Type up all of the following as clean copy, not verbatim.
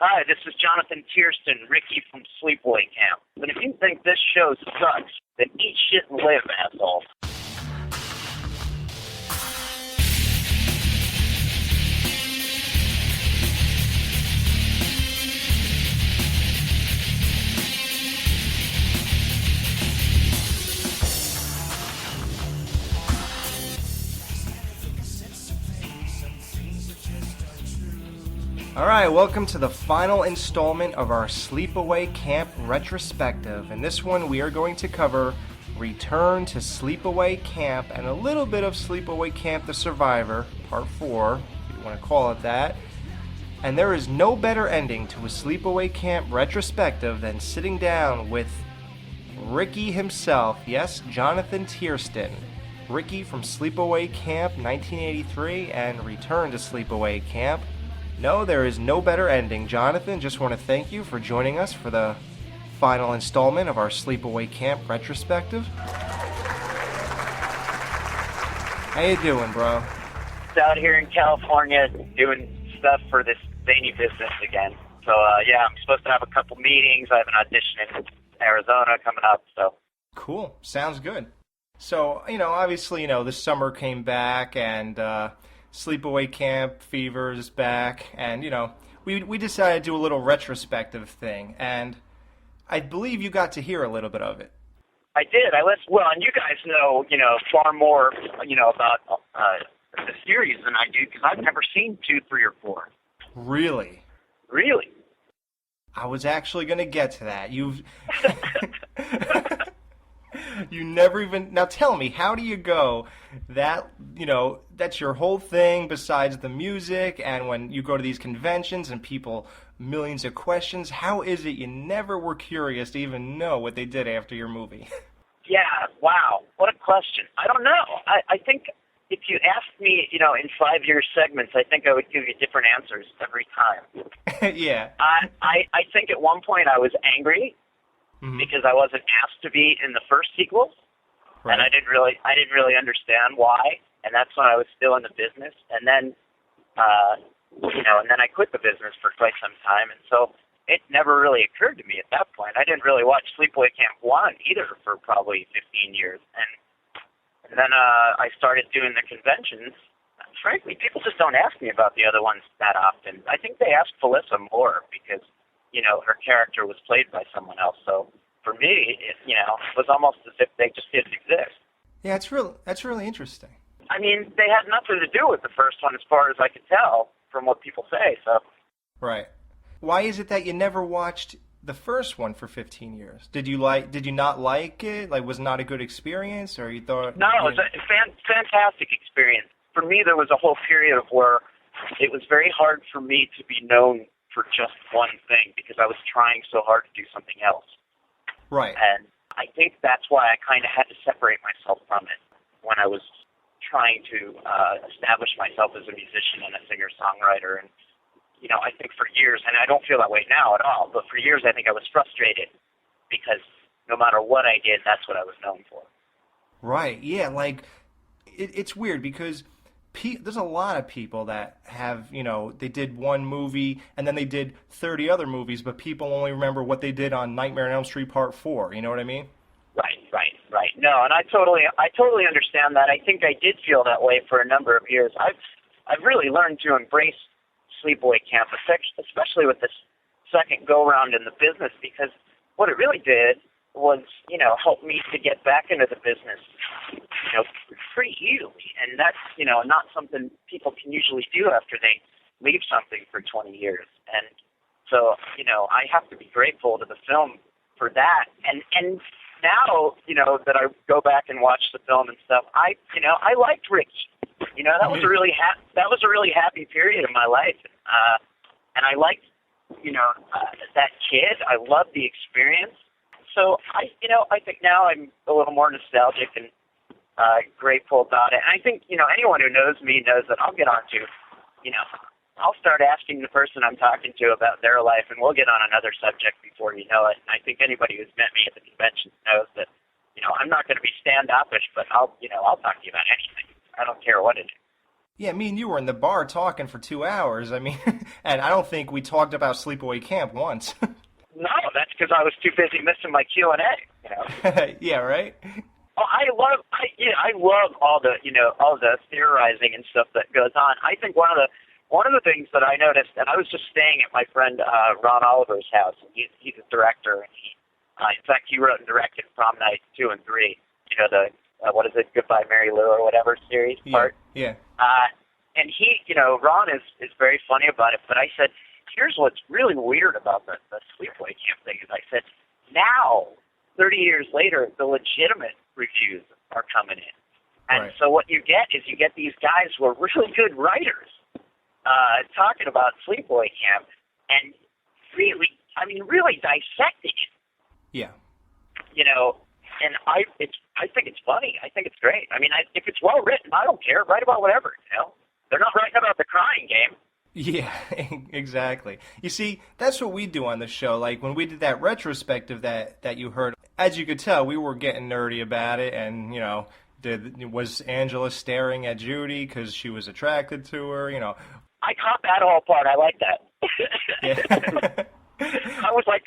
Hi, this is Jonathan Tiersten, Ricky from Sleepaway Camp. But if you think this show sucks, then eat shit and live, asshole. All right, welcome to the final installment of our Sleepaway Camp retrospective. In this one, we are going to cover Return to Sleepaway Camp and a little bit of Sleepaway Camp The Survivor, Part 4, if you want to call it that. And there is no better ending to a Sleepaway Camp retrospective than sitting down with Ricky himself, yes, Jonathan Tiersten. Ricky from Sleepaway Camp 1983 and Return to Sleepaway Camp. No, there is no better ending. Jonathan, just want to thank you for joining us for the final installment of our Sleepaway Camp retrospective. How you doing, bro? Out here in California doing stuff for this zany business again. So, yeah, I'm supposed to have a couple meetings. I have an audition in Arizona coming up, so. Cool. Sounds good. So, obviously, this summer came back and, Sleepaway Camp fever is back, and we decided to do a little retrospective thing, and I believe you got to hear a little bit of it. I did. Well, and you guys know far more about the series than I do because I've never seen 2, 3, or 4. Really? Really? I was actually going to get to that. You've you never even... Now tell me, how do you go that, that's your whole thing besides the music, and when you go to these conventions and people, millions of questions, how is it you never were curious to even know what they did after your movie? Yeah, wow. What a question. I don't know. I think if you asked me, in 5-year segments, I think I would give you different answers every time. Yeah. I think at one point I was angry. Mm-hmm. Because I wasn't asked to be in the first sequel, right. And I didn't really understand why, and that's when I was still in the business, and then, and then I quit the business for quite some time, and so it never really occurred to me at that point. I didn't really watch Sleepaway Camp 1 either for probably 15 years, and then I started doing the conventions. Frankly, people just don't ask me about the other ones that often. I think they ask Felissa more because her character was played by someone else. So for me, it was almost as if they just didn't exist. Yeah, that's really interesting. I mean, they had nothing to do with the first one as far as I could tell from what people say, so. Right. Why is it that you never watched the first one for 15 years? Did you not like it? Like, was it not a good experience, or you thought... No, it was a fantastic experience. For me, there was a whole period of where it was very hard for me to be known for just one thing because I was trying so hard to do something else. Right. And I think that's why I kind of had to separate myself from it when I was trying to establish myself as a musician and a singer-songwriter. And, I think for years, and I don't feel that way now at all, but for years I think I was frustrated because no matter what I did, that's what I was known for. Right. Yeah, like, it's weird because... there's a lot of people that have, they did one movie and then they did 30 other movies, but people only remember what they did on Nightmare on Elm Street Part 4. You know what I mean? Right. No, and I totally understand that. I think I did feel that way for a number of years. I've really learned to embrace Sleepaway Camp, especially with this second go-round in the business, because what it really did was, help me to get back into the business, pretty easily. And that's, not something people can usually do after they leave something for 20 years. And so, I have to be grateful to the film for that. And now, that I go back and watch the film and stuff, I liked Ricky. That was a really happy period of my life. And I liked, that kid. I loved the experience. So I think now I'm a little more nostalgic and grateful about it. And I think, anyone who knows me knows that I'll get on to, I'll start asking the person I'm talking to about their life, and we'll get on another subject before you know it. And I think anybody who's met me at the convention knows that, I'm not going to be standoffish, but I'll talk to you about anything. I don't care what it is. Yeah, me and you were in the bar talking for 2 hours. I mean, and I don't think we talked about Sleepaway Camp once. No, that's because I was too busy missing my Q&A, you know. Yeah, right? Oh, I love all the, all the theorizing and stuff that goes on. I think one of the things that I noticed, and I was just staying at my friend Ron Oliver's house. He's a director, and in fact, he wrote and directed Prom Night 2 and 3. You know, the what is it, Goodbye Mary Lou or whatever series part. Yeah. And he, Ron is very funny about it. But I said, here's what's really weird about the Sleepaway Camp thing is I said, now, 30 years later, the legitimate reviews are coming in. And so what you get is these guys who are really good writers talking about Sleepaway Camp and really dissecting it. Yeah. And I think it's funny. I think it's great. I mean, if it's well written, I don't care. Write about whatever, They're not writing about the crying game. Yeah, exactly. You see, that's what we do on the show. Like, when we did that retrospective that you heard, as you could tell, we were getting nerdy about it, and, was Angela staring at Judy because she was attracted to her, I caught that whole part. I like that. Yeah. I was like,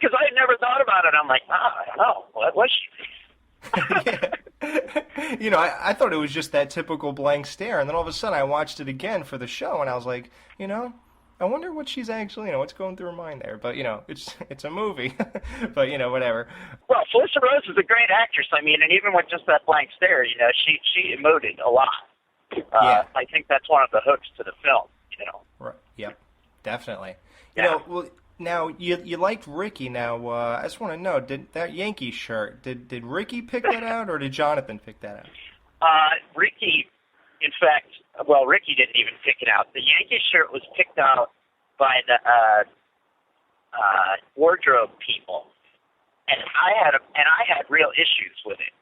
because I had never thought about it. I'm like, I don't know. What was she? Yeah. I thought it was just that typical blank stare, and then all of a sudden I watched it again for the show, and I was like, I wonder what she's actually, what's going through her mind there. But, it's a movie. But, whatever. Well, Felissa Rose is a great actress. I mean, and even with just that blank stare, she emoted a lot. Yeah. I think that's one of the hooks to the film, Right. Yep. Definitely. Yeah. Now, you liked Ricky. Now, I just want to know, did that Yankee shirt, did Ricky pick that out, or did Jonathan pick that out? Ricky, in fact, Ricky didn't even pick it out. The Yankee shirt was picked out by the wardrobe people, and I had real issues with it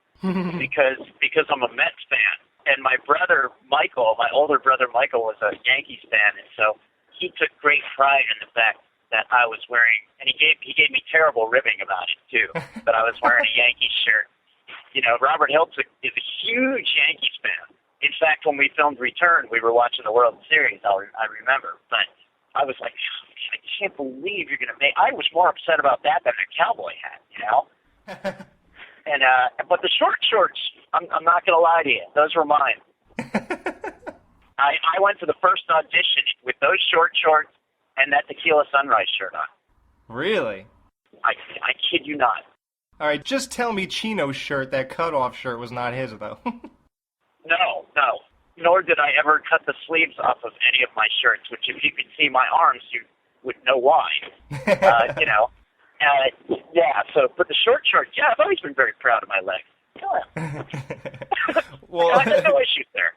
because I'm a Mets fan, and my brother Michael, my older brother Michael, was a Yankees fan, and so he took great pride in the fact that I was wearing, and he gave me terrible ribbing about it too, that I was wearing a Yankees shirt. Robert Hiltz is a huge Yankees fan. In fact, when we filmed Return, we were watching the World Series, I remember. But I was like, I can't believe you're going to make, I was more upset about that than a cowboy hat, And, but the short shorts, I'm not going to lie to you, those were mine. I went to the first audition with those short shorts and that Tequila Sunrise shirt on. Really? I kid you not. All right, just tell me Chino's shirt, that cutoff shirt, was not his, though. No. Nor did I ever cut the sleeves off of any of my shirts, which if you could see my arms, you would know why. But the short shorts, I've always been very proud of my legs. Well, I have no issues there.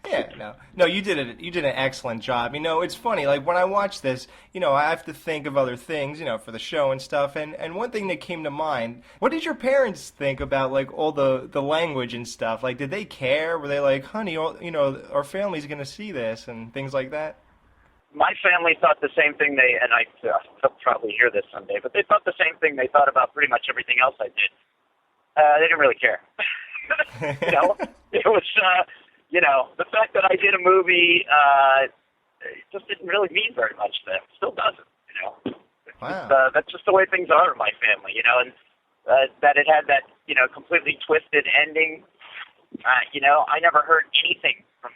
Yeah, no, you did an excellent job. It's funny, like when I watch this, I have to think of other things, for the show and stuff, and one thing that came to mind, what did your parents think about, like, all the language and stuff? Like, did they care? Were they like, honey, our family's going to see this, and things like that? My family thought the same thing, they'll probably hear this someday, but they thought the same thing they thought about pretty much everything else I did. They didn't really care. It was... the fact that I did a movie it just didn't really mean very much to them. Still doesn't, Wow. That's just the way things are in my family, and that it had that, completely twisted ending. I never heard anything from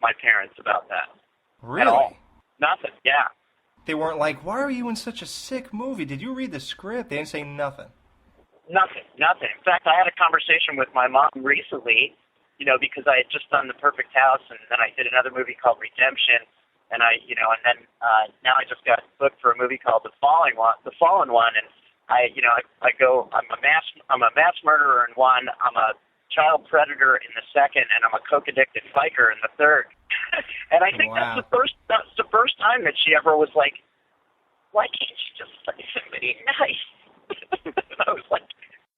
my parents about that. Really? At all. Nothing, yeah. They weren't like, why are you in such a sick movie? Did you read the script? They didn't say nothing. Nothing. In fact, I had a conversation with my mom recently, because I had just done The Perfect House, and then I did another movie called Redemption, and now I just got booked for a movie called The Fallen One, and I go, I'm a mass murderer in one, I'm a child predator in the second, and I'm a coke addicted biker in the third. And I think that's the first time that she ever was like, why can't you just play somebody nice? I was like,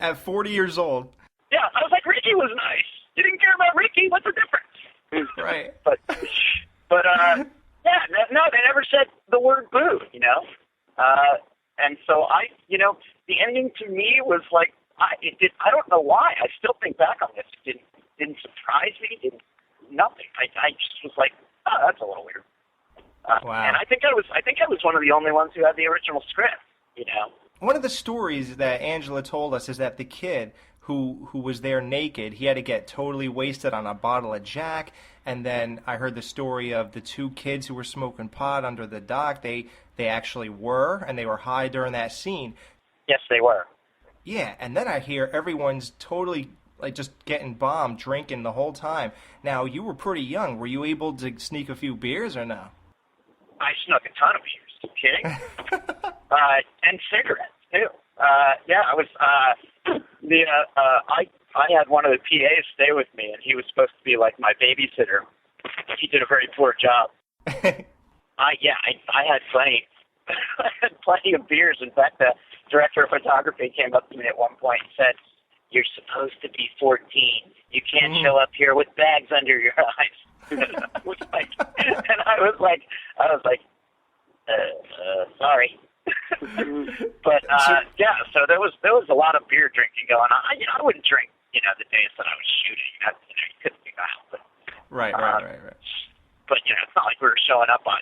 at 40 years old. Yeah, I was like, Ricky was nice. You didn't care about Ricky. What's the difference? Right. But no, they never said the word boo, and so the ending to me was like, I don't know why. I still think back on this. It didn't surprise me. nothing. I just was like, oh, that's a little weird. Wow. And I think I was one of the only ones who had the original script. You know. One of the stories that Angela told us is that the kid who was there naked, he had to get totally wasted on a bottle of Jack, and then I heard the story of the two kids who were smoking pot under the dock. They actually were, and they were high during that scene. Yes, they were. Yeah, and then I hear everyone's totally like just getting bombed, drinking the whole time. Now, you were pretty young. Were you able to sneak a few beers or no? I snuck a ton of beers. Are you kidding? And cigarettes too. Yeah, I was. I had one of the PAs stay with me, and he was supposed to be like my babysitter. He did a very poor job. I had plenty. I had plenty of beers. In fact, the director of photography came up to me at one point and said, "You're supposed to be 14. You can't show up here with bags under your eyes." I was like, sorry. But yeah, so there was a lot of beer drinking going on. I wouldn't drink, the days that I was shooting. You couldn't do that. But, Right. But it's not like we were showing up on,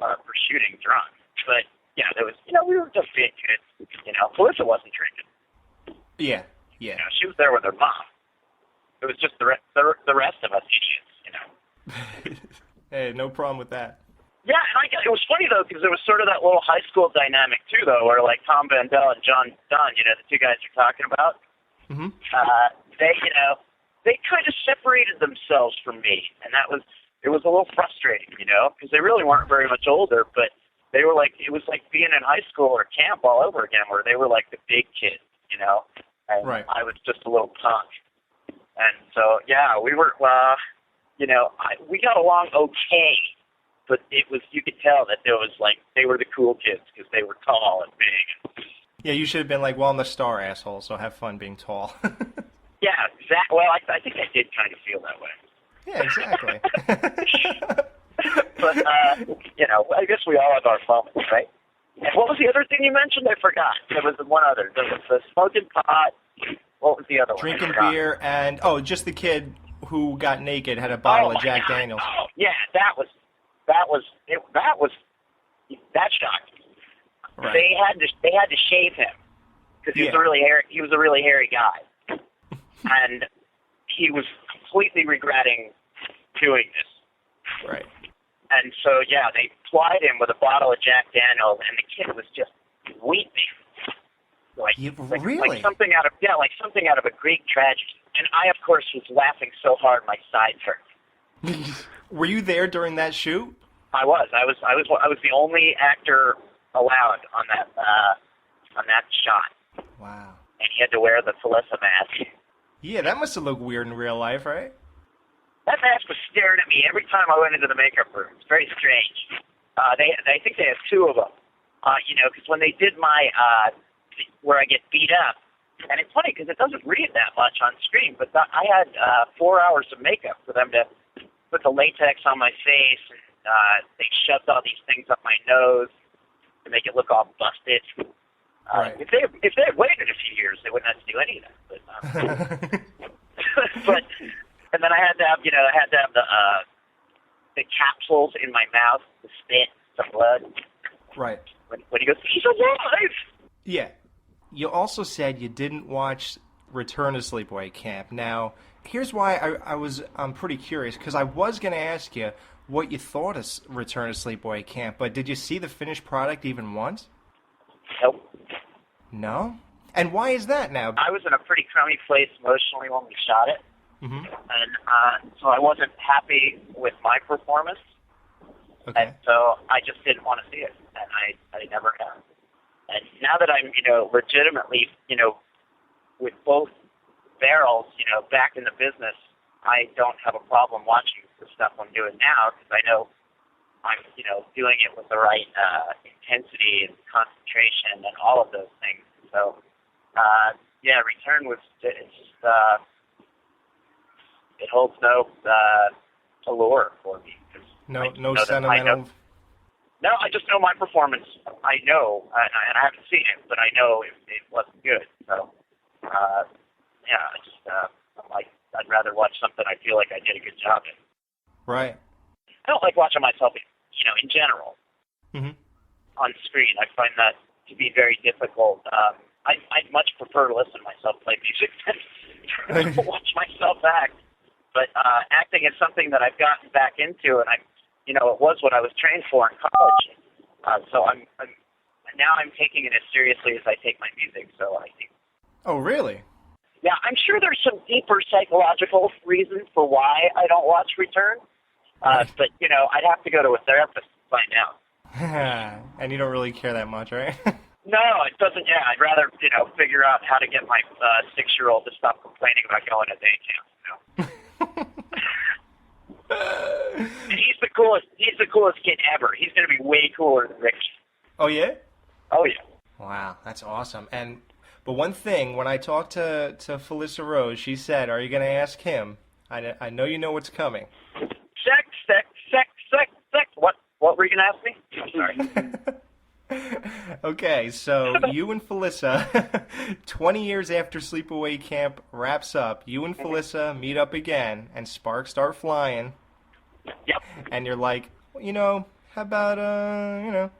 for shooting drunk. But yeah, there was, we were just big kids. Felissa wasn't drinking. Yeah. She was there with her mom. It was just the rest of us idiots. Hey, no problem with that. Yeah, and it was funny, though, because there was sort of that little high school dynamic, too, though, where, like, Tom Vandell and John Dunn, the two guys you're talking about, they kind of separated themselves from me, and it was a little frustrating, because they really weren't very much older, but they were like, it was like being in high school or camp all over again, where they were like the big kids, and right. I was just a little punk. And so, yeah, we were, we got along okay. But you could tell that there was they were the cool kids because they were tall and big. Yeah, you should have been like, well, I'm the star, asshole, so have fun being tall. Yeah, exactly. Well, I think I did kind of feel that way. Yeah, exactly. But, I guess we all have our moments, right? And what was the other thing you mentioned? I forgot. There was one other. There was the smoking pot. What was the other one? Drinking beer and, just the kid who got naked had a bottle of Jack Daniels. Oh, yeah, that shocked me. Right. They had to shave him because he was a really hairy guy, and he was completely regretting doing this. Right. And so they plied him with a bottle of Jack Daniels, and the kid was just weeping, really? Like something out of a Greek tragedy. And I, of course, was laughing so hard my side hurt. Were you there during that shoot? I was the only actor allowed on that shot. Wow. And he had to wear the Felissa mask. Yeah, that must have looked weird in real life, right? That mask was staring at me every time I went into the makeup room. It's very strange. I think they have two of them. Because when they did my where I get beat up, and it's funny because it doesn't read that much on screen, but I had 4 hours of makeup for them to put the latex on my face, and they shoved all these things up my nose to make it look all busted. Right. If they had waited a few years, they wouldn't have to do any of that. But and then I had to have the capsules in my mouth, the spit, the blood. Right. When he goes, he's alive. Yeah. You also said you didn't watch Return to Sleepaway Camp. Now, here's why I'm pretty curious, because I was going to ask you what you thought of Return to Sleepaway Camp, but did you see the finished product even once? Nope. No? And why is that now? I was in a pretty crummy place emotionally when we shot it, and so I wasn't happy with my performance, and so I just didn't want to see it, and I never have. And now that I'm, legitimately, with both barrels, back in the business, I don't have a problem watching the stuff I'm doing now because I know I'm, doing it with the right intensity and concentration and all of those things. So, Return was, it's just, it holds no allure for me. No sentimental... No, I just know my performance. I know, and I haven't seen it, but I know it wasn't good. So, I'm like, I'd rather watch something I feel like I did a good job in. Right. I don't like watching myself, in general, on screen. I find that to be very difficult. I'd much prefer to listen to myself play music than to watch myself act. But acting is something that I've gotten back into, and it was what I was trained for in college. So I'm taking it as seriously as I take my music. So I think. Oh, really? Yeah, I'm sure there's some deeper psychological reasons for why I don't watch Return. But I'd have to go to a therapist to find out. And you don't really care that much, right? No, it doesn't. Yeah, I'd rather figure out how to get my 6-year-old to stop complaining about going to day camp. And he's the coolest. He's the coolest kid ever. He's going to be way cooler than Ricky. Oh yeah. Oh yeah. Wow, that's awesome. But one thing, when I talked to Felissa Rose, she said, "Are you going to ask him? I know you know what's coming." Sex. What were you going to ask me? I'm sorry. Okay, so you and Felissa, 20 years after Sleepaway Camp wraps up, you and Felissa meet up again, and sparks start flying. Yep. And you're like, how about,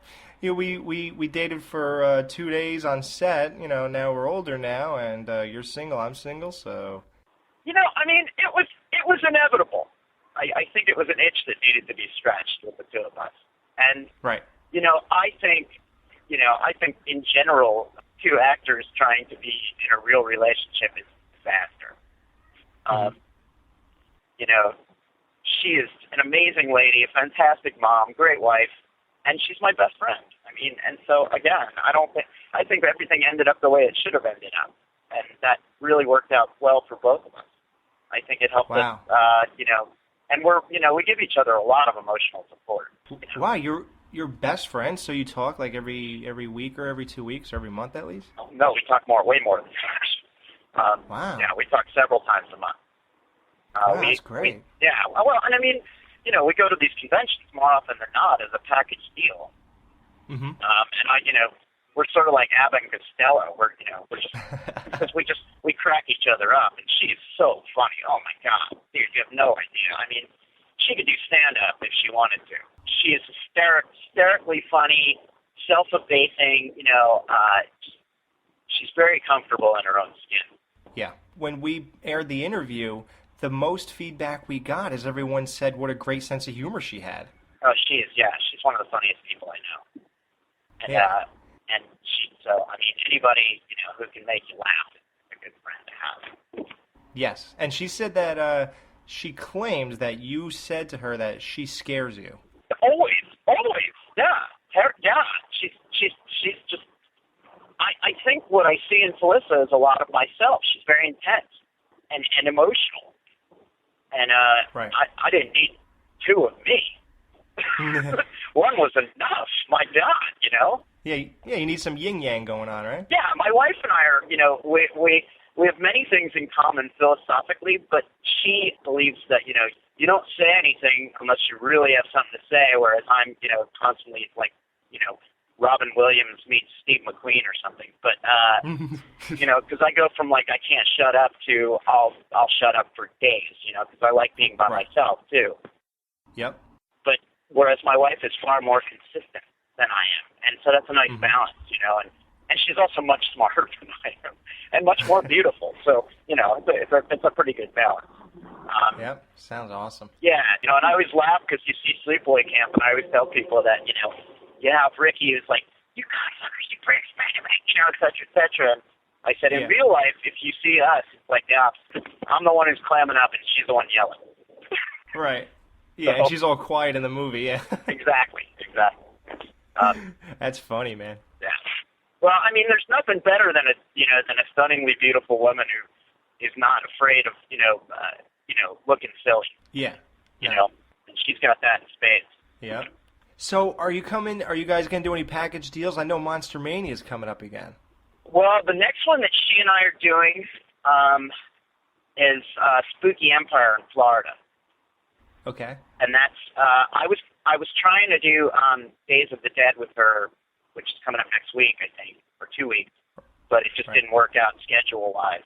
we dated for 2 days on set. Now we're older now, and you're single, I'm single, so. It was inevitable. I think it was an itch that needed to be scratched with the two of us. And, right. I think in general, two actors trying to be in a real relationship is a disaster. She is an amazing lady, a fantastic mom, great wife, and she's my best friend. And so again, I think everything ended up the way it should have ended up, and that really worked out well for both of us. I think it helped us, and we give each other a lot of emotional support. Wow, you're best friends, so you talk like every week or every 2 weeks or every month at least? No, we talk way more than that. Wow. Yeah, we talk several times a month. That's great. We go to these conventions more often than not as a package deal. Mm-hmm. We're sort of like Abbott and Costello. We're just because we crack each other up, and she's so funny. Oh my God, dude, you have no idea. She could do stand-up if she wanted to. She is hysterically funny, self-effacing. She's very comfortable in her own skin. Yeah. When we aired the interview, the most feedback we got is everyone said what a great sense of humor she had. Oh, she is. Yeah, she's one of the funniest people I know. And anybody who can make you laugh is a good friend to have. Yes, and she said that she claims that you said to her that she scares you. Always, yeah. She's just. I think what I see in Felissa is a lot of myself. She's very intense and emotional, and right. I didn't need two of me. One was enough. My God, Yeah, you need some yin-yang going on, right? Yeah, my wife and I are, we have many things in common philosophically, but she believes that, you don't say anything unless you really have something to say, whereas I'm, constantly like, Robin Williams meets Steve McQueen or something. But, because I go from like I can't shut up to I'll shut up for days, because I like being by myself too. Yep. But whereas my wife is far more consistent than I am, and so that's a nice balance, and she's also much smarter than I am, and much more beautiful. So it's a pretty good balance. Yep, sounds awesome. Yeah, and I always laugh because you see Sleepaway Camp, and I always tell people that you have Ricky who's like, you cocksuckers, you pricks, et cetera, and I said, in real life, if you see us, it's like the opposite. I'm the one who's clamming up, and she's the one yelling. Right. Yeah, and she's all quiet in the movie, yeah. Exactly. That's funny, man. Yeah. Well, there's nothing better than a stunningly beautiful woman who is not afraid of, looking silly. Yeah. And she's got that in spades. Yeah. So, are you guys going to do any package deals? I know Monster Mania is coming up again. Well, the next one that she and I are doing is Spooky Empire in Florida. Okay. And that's I was trying to do Days of the Dead with her, which is coming up next week, I think, or 2 weeks, but it just didn't work out schedule-wise.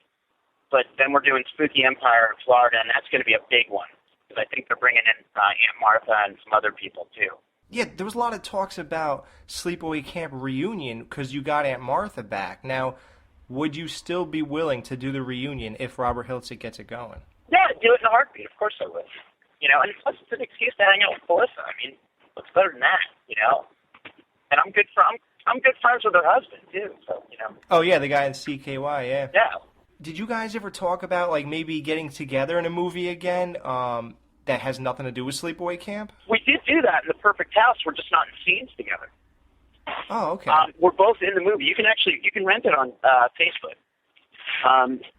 But then we're doing Spooky Empire in Florida, and that's going to be a big one. but I think they're bringing in Aunt Martha and some other people too. Yeah, there was a lot of talks about Sleepaway Camp reunion because you got Aunt Martha back. Now, would you still be willing to do the reunion if Robert Hiltzik gets it going? Yeah, I'd do it in a heartbeat. Of course I would. You know, and plus it's an excuse to hang out with Felissa. I mean, what's better than that? You know, and I'm good friends with her husband too. So you know. Oh yeah, the guy in CKY. Yeah. Yeah. Did you guys ever talk about like maybe getting together in a movie again? That has nothing to do with Sleepaway Camp? We did do that in The Perfect House. We're just not in scenes together. Oh, okay. We're both in the movie. You can rent it on Facebook.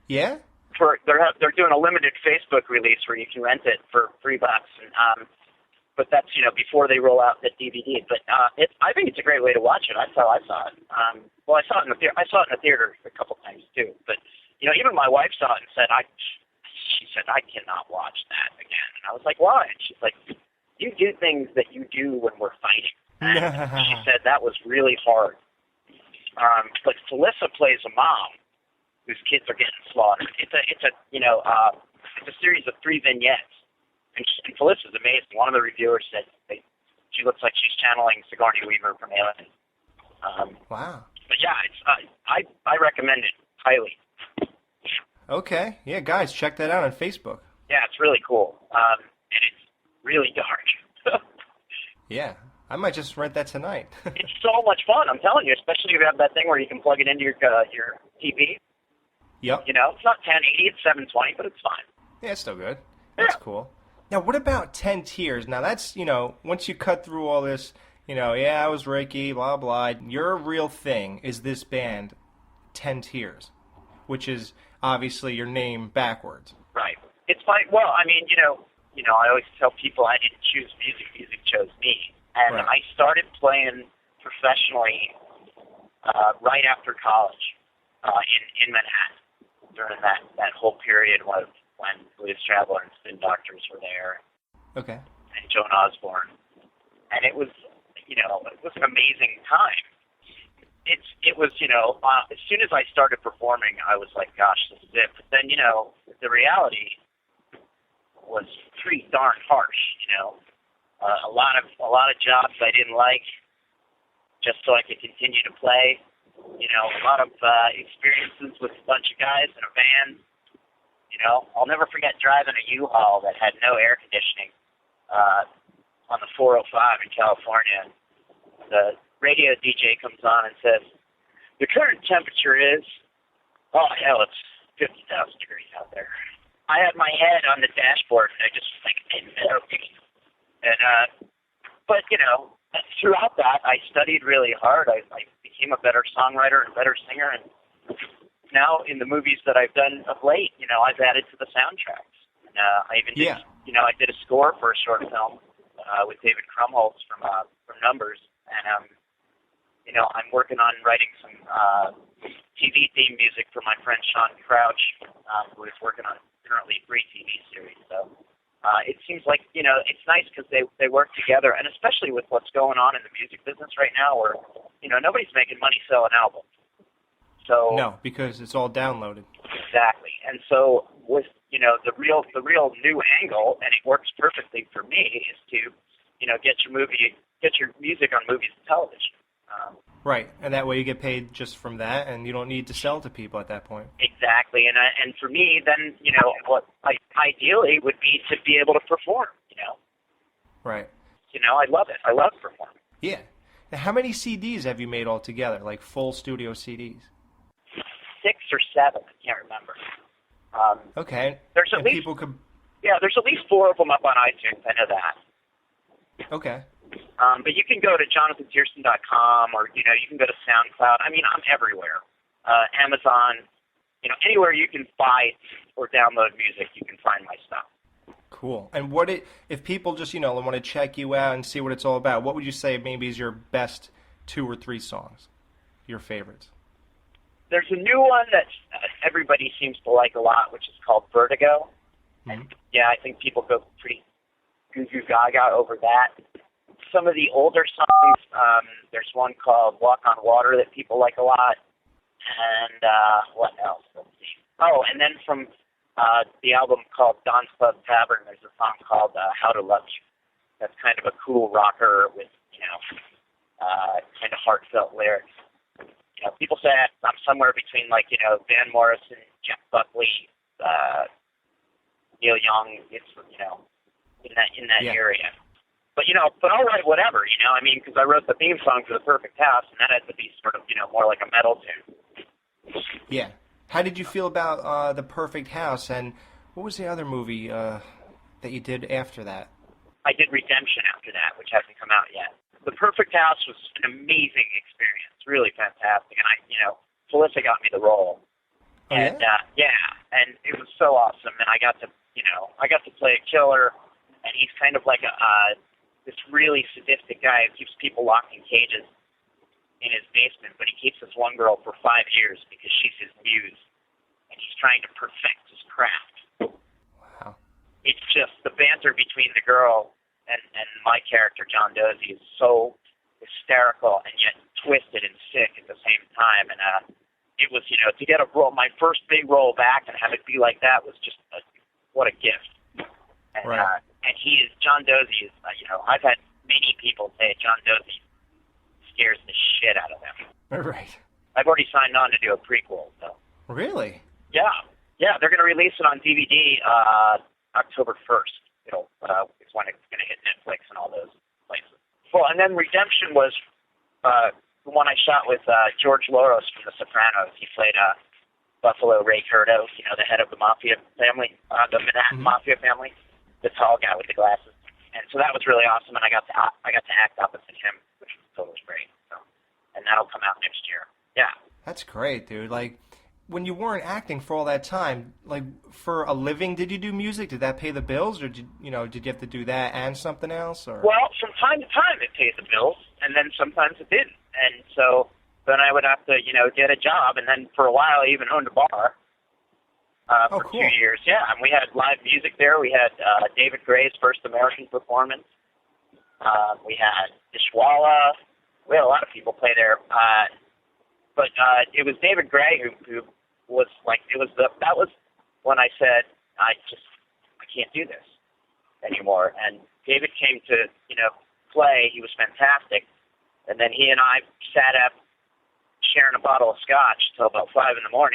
Yeah? They're doing a limited Facebook release where you can rent it for $3, and but that's before they roll out the DVD. But I think it's a great way to watch it. That's how I saw it. Well, I saw it in the theater a couple times too. But even my wife saw it and said she said, I cannot watch that again. And I was like, why? And she's like, you do things that you do when we're fighting. And she said that was really hard. But Felissa plays a mom whose kids are getting slaughtered. It's a series of 3 vignettes. And Felissa's amazing. One of the reviewers said she looks like she's channeling Sigourney Weaver from Alien. Wow. But yeah, I recommend it highly. Okay. Yeah, guys, check that out on Facebook. Yeah, it's really cool. And it's really dark. Yeah. I might just rent that tonight. It's so much fun, I'm telling you, especially if you have that thing where you can plug it into your TV. Yep. It's not 1080, it's 720, but it's fine. Yeah, it's still good. That's cool. Now, what about 10 Tiers? Now, that's, once you cut through all this, I was Ricky, blah, blah. Your real thing is this band, 10 Tiers, which is obviously your name backwards. Right. It's like, well, I mean, I always tell people I didn't choose music. Music chose me. And right. I started playing professionally right after college in Manhattan during that whole period when Blues Traveler and Spin Doctors were there. Okay. And Joan Osborne. And it was, it was an amazing time. It was, as soon as I started performing, I was like, gosh, this is it. But then, the reality was pretty darn harsh, a lot of jobs I didn't like just so I could continue to play. A lot of experiences with a bunch of guys in a van. I'll never forget driving a U-Haul that had no air conditioning on the 405 in California. The radio DJ comes on and says, the current temperature is, it's 50,000 degrees out there. I had my head on the dashboard, and I just was like, but throughout that, I studied really hard. I became a better songwriter and better singer, and now in the movies that I've done of late, I've added to the soundtracks. And I even did, I did a score for a short film with David Krumholtz from Numbers, and I'm working on writing some TV theme music for my friend Sean Crouch, who is working on currently 3 TV series. So it seems like, it's nice because they work together, and especially with what's going on in the music business right now where, nobody's making money selling albums. So no, because it's all downloaded. Exactly. And so with, the real new angle, and it works perfectly for me, is to, get your music on movies and television. Right, and that way you get paid just from that, and you don't need to sell to people at that point. Exactly, and for me, then what ideally would be to be able to perform. Right. I love it. I love performing. Yeah. Now, how many CDs have you made altogether, like full studio CDs? 6 or 7. I can't remember. Okay. There's at least there's at least 4 of them up on iTunes. I know that. Okay. But you can go to jonathantiersten.com, or you can go to SoundCloud. I mean, I'm everywhere. Amazon, anywhere you can buy or download music, you can find my stuff. Cool. And if people just want to check you out and see what it's all about, what would you say maybe is your best 2 or 3 songs, your favorites? There's a new one that everybody seems to like a lot, which is called Vertigo. Mm-hmm. And yeah, I think people go pretty goo gaga over that. Some of the older songs, there's one called Walk on Water that people like a lot. And what else? Let's see. Oh, and then from the album called Don's Club Tavern, there's a song called How to Love You. That's kind of a cool rocker with, kind of heartfelt lyrics. People say I'm somewhere between, Van Morrison, Jeff Buckley, Neil Young. It's, in that area. But, but I'll write whatever, because I wrote the theme song for The Perfect House, and that had to be sort of, more like a metal tune. Yeah. How did you feel about The Perfect House, and what was the other movie that you did after that? I did Redemption after that, which hasn't come out yet. The Perfect House was an amazing experience, really fantastic, and Felissa got me the role. Oh, and and it was so awesome, and I got to play a killer, and he's kind of like this really sadistic guy who keeps people locked in cages in his basement, but he keeps this one girl for 5 years because she's his muse, and he's trying to perfect his craft. Wow. It's just the banter between the girl and my character, John Dozy, is so hysterical and yet twisted and sick at the same time. And it was, to get my first big role back and have it be like that was just what a gift. And, right. And John Dozy is, I've had many people say John Dozy scares the shit out of them. Right. I've already signed on to do a prequel. So. Really? Yeah. They're going to release it on DVD October 1st. It's when it's going to hit Netflix and all those places. Well, and then Redemption was the one I shot with George Loros from The Sopranos. He played Buffalo Ray Curto, the head of the mafia family, the Manhattan mafia family, the tall guy with the glasses. And so that was really awesome, and I got to act opposite him, which was totally great. So, and that'll come out next year. Yeah. That's great, dude. When you weren't acting for all that time, for a living, did you do music? Did that pay the bills, or did you have to do that and something else? Or? Well, from time to time it paid the bills, and then sometimes it didn't. And so then I would have to, get a job, and then for a while I even owned a bar for cool. 2 years. Yeah, and we had live music there. We had David Gray's first American performance. We had Dishwalla. We had a lot of people play there. But it was David Gray who was that was when I said I can't do this anymore. And David came to play. He was fantastic, and then he and I sat up sharing a bottle of scotch till about 5 a.m.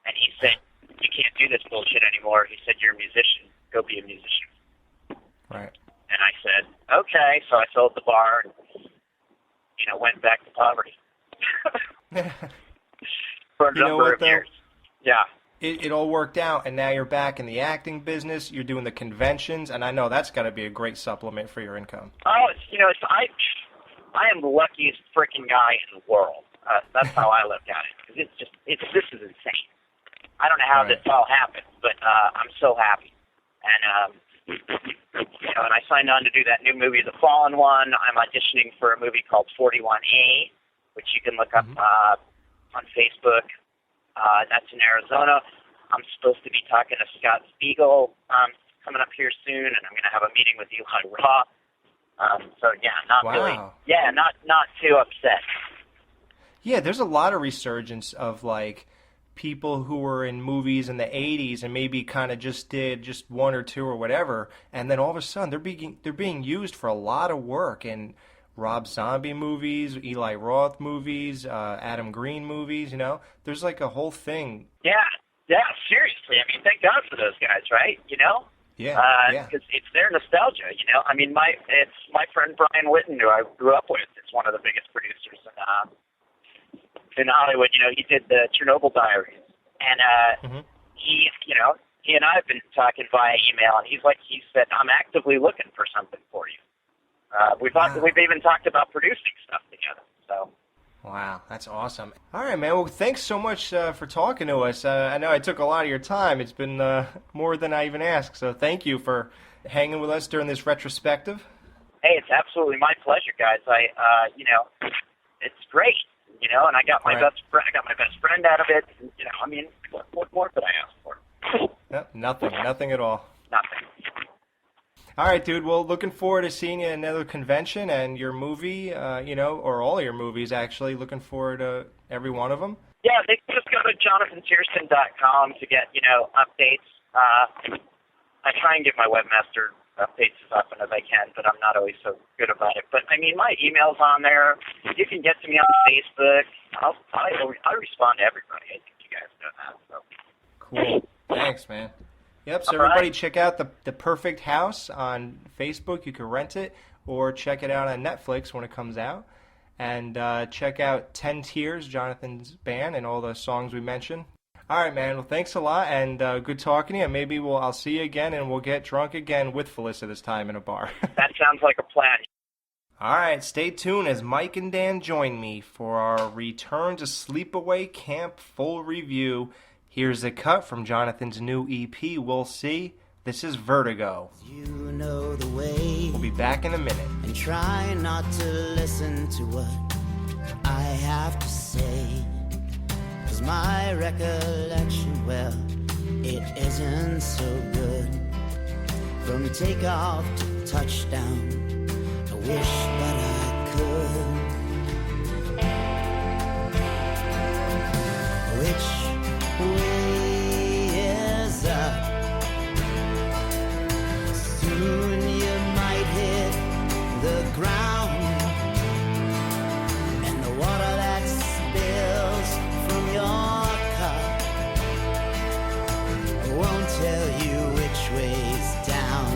And he said, "You can't do this bullshit anymore." He said, "You're a musician. Go be a musician." Right. And I said, "Okay." So I sold the bar and went back to poverty. For a number of years. Yeah. It all worked out, and now you're back in the acting business. You're doing the conventions, and I know that's got to be a great supplement for your income. Oh, I am the luckiest freaking guy in the world. That's how I look at it, because this is insane. I don't know how this all happened, but I'm so happy. And and I signed on to do that new movie, The Fallen One. I'm auditioning for a movie called 41A, which you can look up on Facebook. That's in Arizona. I'm supposed to be talking to Scott Spiegel coming up here soon, and I'm going to have a meeting with Eli Roth. So yeah, not too upset. Yeah, there's a lot of resurgence of people who were in movies in the 80s and maybe kind of just did just one or two or whatever, and then all of a sudden they're being used for a lot of work in Rob Zombie movies, Eli Roth movies, Adam Green movies. There's a whole thing. Yeah, seriously. I mean, thank God for those guys, right? Yeah. Because it's their nostalgia. I mean, it's my friend Brian Whitten, who I grew up with. It's one of the biggest producers in Hollywood. He did the Chernobyl Diaries, and he and I have been talking via email, and he said, "I'm actively looking for something for you." We've even talked about producing stuff together. So. Wow, that's awesome. All right, man. Well, thanks so much for talking to us. I know I took a lot of your time. It's been more than I even asked. So thank you for hanging with us during this retrospective. Hey, it's absolutely my pleasure, guys. It's great. And I got my best friend out of it. I mean, what more could I ask for? No, nothing at all. Nothing. All right, dude. Well, looking forward to seeing you at another convention and your movie, or all your movies, actually. Looking forward to every one of them. Yeah, they can just go to jonathantiersten.com to get, updates. I try and get my webmaster updates as often as I can, but I'm not always so good about it. But, my email's on there. You can get to me on Facebook. I'll respond to everybody. I think you guys know that. So. Cool. Thanks, man. Yep, so everybody check out the Perfect House on Facebook. You can rent it or check it out on Netflix when it comes out. And check out 10 Tears, Jonathan's band, and all the songs we mentioned. All right, man. Well, thanks a lot, and good talking to you. Maybe I'll see you again, and we'll get drunk again with Felissa this time in a bar. That sounds like a plan. All right, stay tuned as Mike and Dan join me for our Return to Sleepaway Camp full review. Here's a cut from Jonathan's new EP, We'll See. This is Vertigo. You know the way. We'll be back in a minute. And try not to listen to what I have to say. 'Cause my recollection, well, it isn't so good. From takeoff to touchdown, I wish that I could. Which way is up? Soon you might hit the ground, and the water that spills from your cup won't tell you which way's down.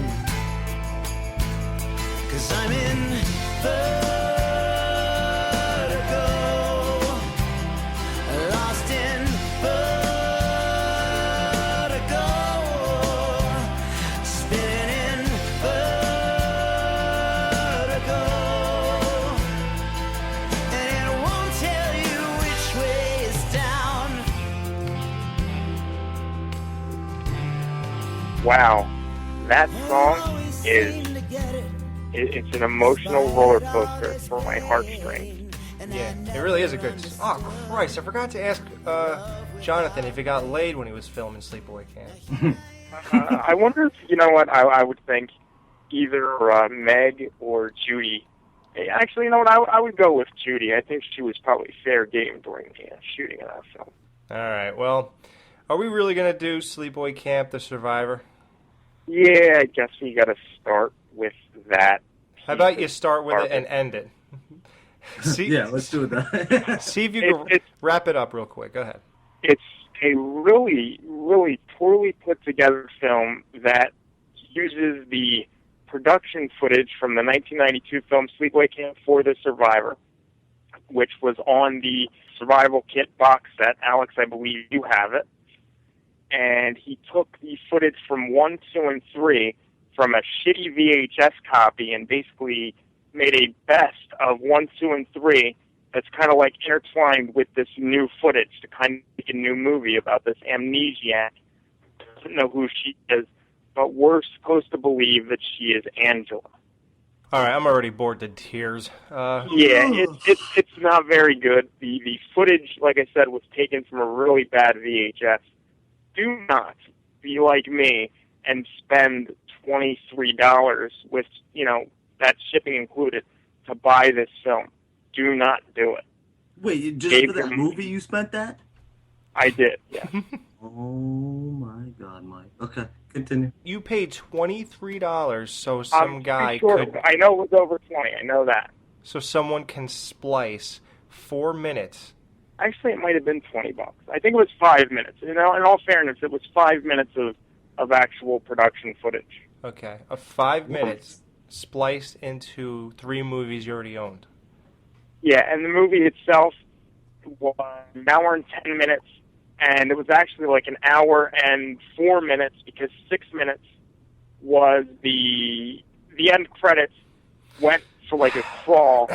'Cause I'm in vertigo, lost in vertigo, spinning in vertigo, and it won't tell you which way is down. Wow, that song it's an emotional roller coaster for my heartstrings. Yeah, it really is a good... Oh, Christ, I forgot to ask Jonathan if he got laid when he was filming Sleepaway Camp. I wonder if, you know what, I would think either Meg or Judy. Actually, you know what, I would go with Judy. I think she was probably fair game during the shooting of that film. All right, well, are we really going to do Sleepaway Camp, The Survivor? Yeah, I guess we got to start with that. How about you start with it and end it? Yeah, let's do that. See if you can wrap it up real quick. Go ahead. It's a really, really poorly put together film that uses the production footage from the 1992 film Sleepaway Camp for The Survivor, which was on the survival kit box set. Alex, I believe you have it. And he took the footage from 1, 2, and 3 from a shitty VHS copy and basically made a best of 1, 2, and 3 that's kind of like intertwined with this new footage to kind of make a new movie about this amnesiac who doesn't know who she is, but we're supposed to believe that she is Angela. All right, I'm already bored to tears. Yeah, it's not very good. The footage, like I said, was taken from a really bad VHS. Do not be like me and spend $23 with, that shipping included to buy this film. Do not do it. Wait, just for that movie you spent that? I did, yeah. Oh my God, Mike. Okay, continue. You paid $23 so some guy could... I know it was over 20, I know that. So someone can splice 4 minutes. Actually, it might have been $20. I think it was 5 minutes. In all fairness, it was 5 minutes of actual production footage. Okay, 5 minutes spliced into 3 movies you already owned. Yeah, and the movie itself was an hour and 10 minutes, and it was actually like an hour and 4 minutes because 6 minutes was the end credits went for like a crawl,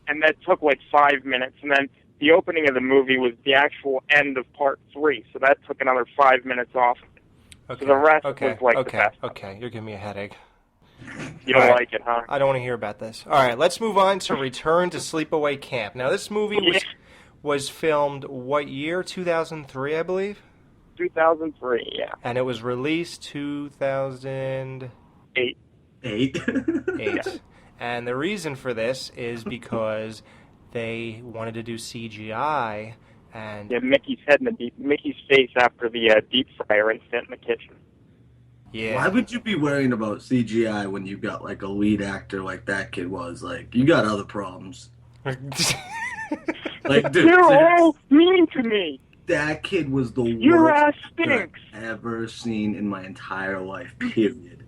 and that took like 5 minutes, and then the opening of the movie was the actual end of part 3, so that took another 5 minutes off. Okay. So the rest was like the best. Okay, you're giving me a headache. You don't like it, huh? I don't want to hear about this. All right, let's move on to Return to Sleepaway Camp. Now, this movie was filmed what year? 2003, I believe? 2003, yeah. And it was released 2008. Eight. Yeah. And the reason for this is because they wanted to do CGI And yeah, Mickey's head in the Mickey's face after the deep fryer incident in the kitchen. yeah. Why would you be worrying about CGI when you got like a lead actor like that kid was? Like, you got other problems. Like, dude, You're all mean to me. that kid was the Your worst ass actor stinks. I've ever seen in my entire life, period.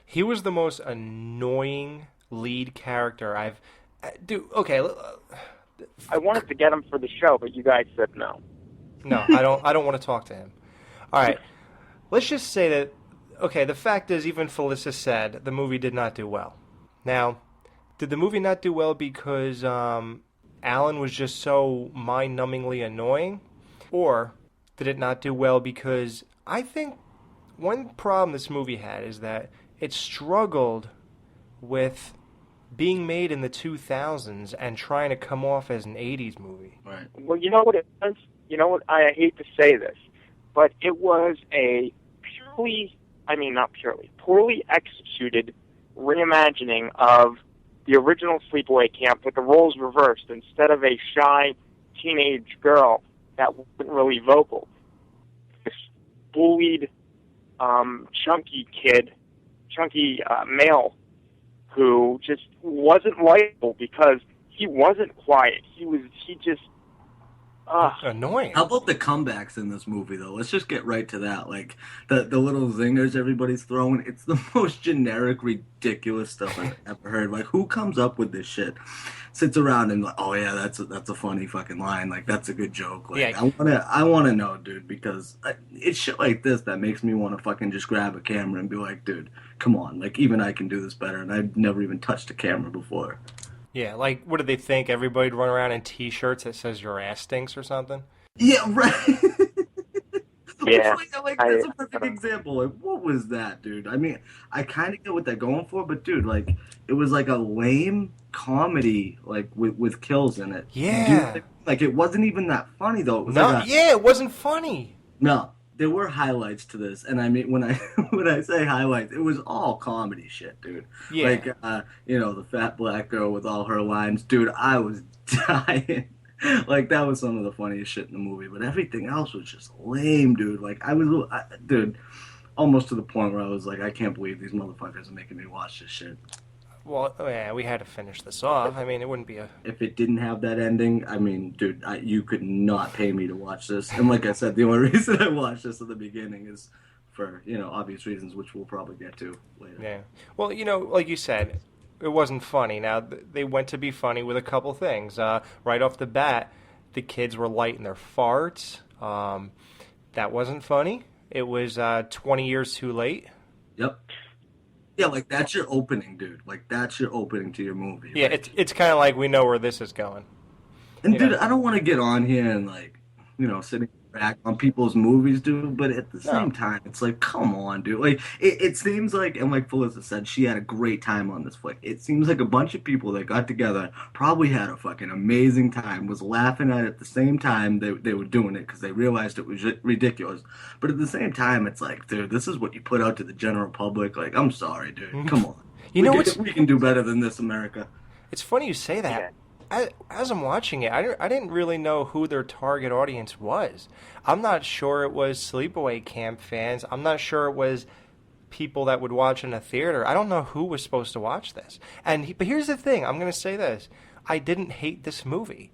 He was the most annoying lead character I've... Dude, okay. I wanted to get him for the show, but you guys said no. No, I don't want to talk to him. All right. Let's just say that, okay, the fact is, even Felissa said the movie did not do well. Now, did the movie not do well because Alan was just so mind-numbingly annoying? Or did it not do well because I think one problem this movie had is that it struggled with being made in the 2000s and trying to come off as an 80s movie. Right. Well, you know what it was? You know what? I hate to say this, but it was a poorly executed reimagining of the original Sleepaway Camp with the roles reversed. Instead of a shy teenage girl that wasn't really vocal, this bullied, chunky male who just wasn't likable because he wasn't quiet. He just Annoying. How about the comebacks in this movie, though? Let's just get right to that. Like, the little zingers everybody's throwing, it's the most generic, ridiculous stuff I've ever heard. Like, who comes up with this shit? Sits around and like, oh yeah, that's a funny fucking line. Like, that's a good joke. Like, yeah. I wanna know, dude, because it's shit like this that makes me want to fucking just grab a camera and be like, dude, come on. Like, even I can do this better, and I've never even touched a camera before. Yeah, like, what did they think? Everybody'd run around in T-shirts that says your ass stinks or something? Yeah, right. Yeah. Like that's a perfect example. Like, what was that, dude? I mean, I kind of get what they're going for, but dude, like, it was like a lame comedy, like with kills in it. Yeah. Dude, like it wasn't even that funny though. It was it wasn't funny. No, there were highlights to this, and I mean, when I say highlights, it was all comedy shit, dude. Yeah. Like, the fat black girl with all her lines, dude. I was dying. Like, that was some of the funniest shit in the movie, but everything else was just lame, dude. Like, dude, almost to the point where I was like, I can't believe these motherfuckers are making me watch this shit. Well, yeah, we had to finish this off. I mean, it wouldn't be a... If it didn't have that ending, I mean, dude, you could not pay me to watch this. And like I said, the only reason I watched this at the beginning is for, obvious reasons, which we'll probably get to later. Yeah. Well, like you said, it wasn't funny. Now, they went to be funny with a couple things. Right off the bat, the kids were lighting their farts. That wasn't funny. It was 20 years too late. Yep. Yeah, like, that's your opening, dude. Like, that's your opening to your movie. Yeah, like, it's kind of like we know where this is going. And, dude, I don't want to get on here and, like, sitting back on people's movies, dude, but at the same time, it's like, come on, dude. Like, it seems like, and like Felissa said, she had a great time on this flick. It seems like a bunch of people that got together probably had a fucking amazing time, was laughing at it at the same time they were doing it because they realized it was ridiculous. But at the same time, it's like, dude, this is what you put out to the general public. Like, I'm sorry, dude. Come on. We can do better than this, America. It's funny you say that. Yeah. As I'm watching it, I didn't really know who their target audience was. I'm not sure it was Sleepaway Camp fans. I'm not sure it was people that would watch in a theater. I don't know who was supposed to watch this. But here's the thing. I'm going to say this. I didn't hate this movie.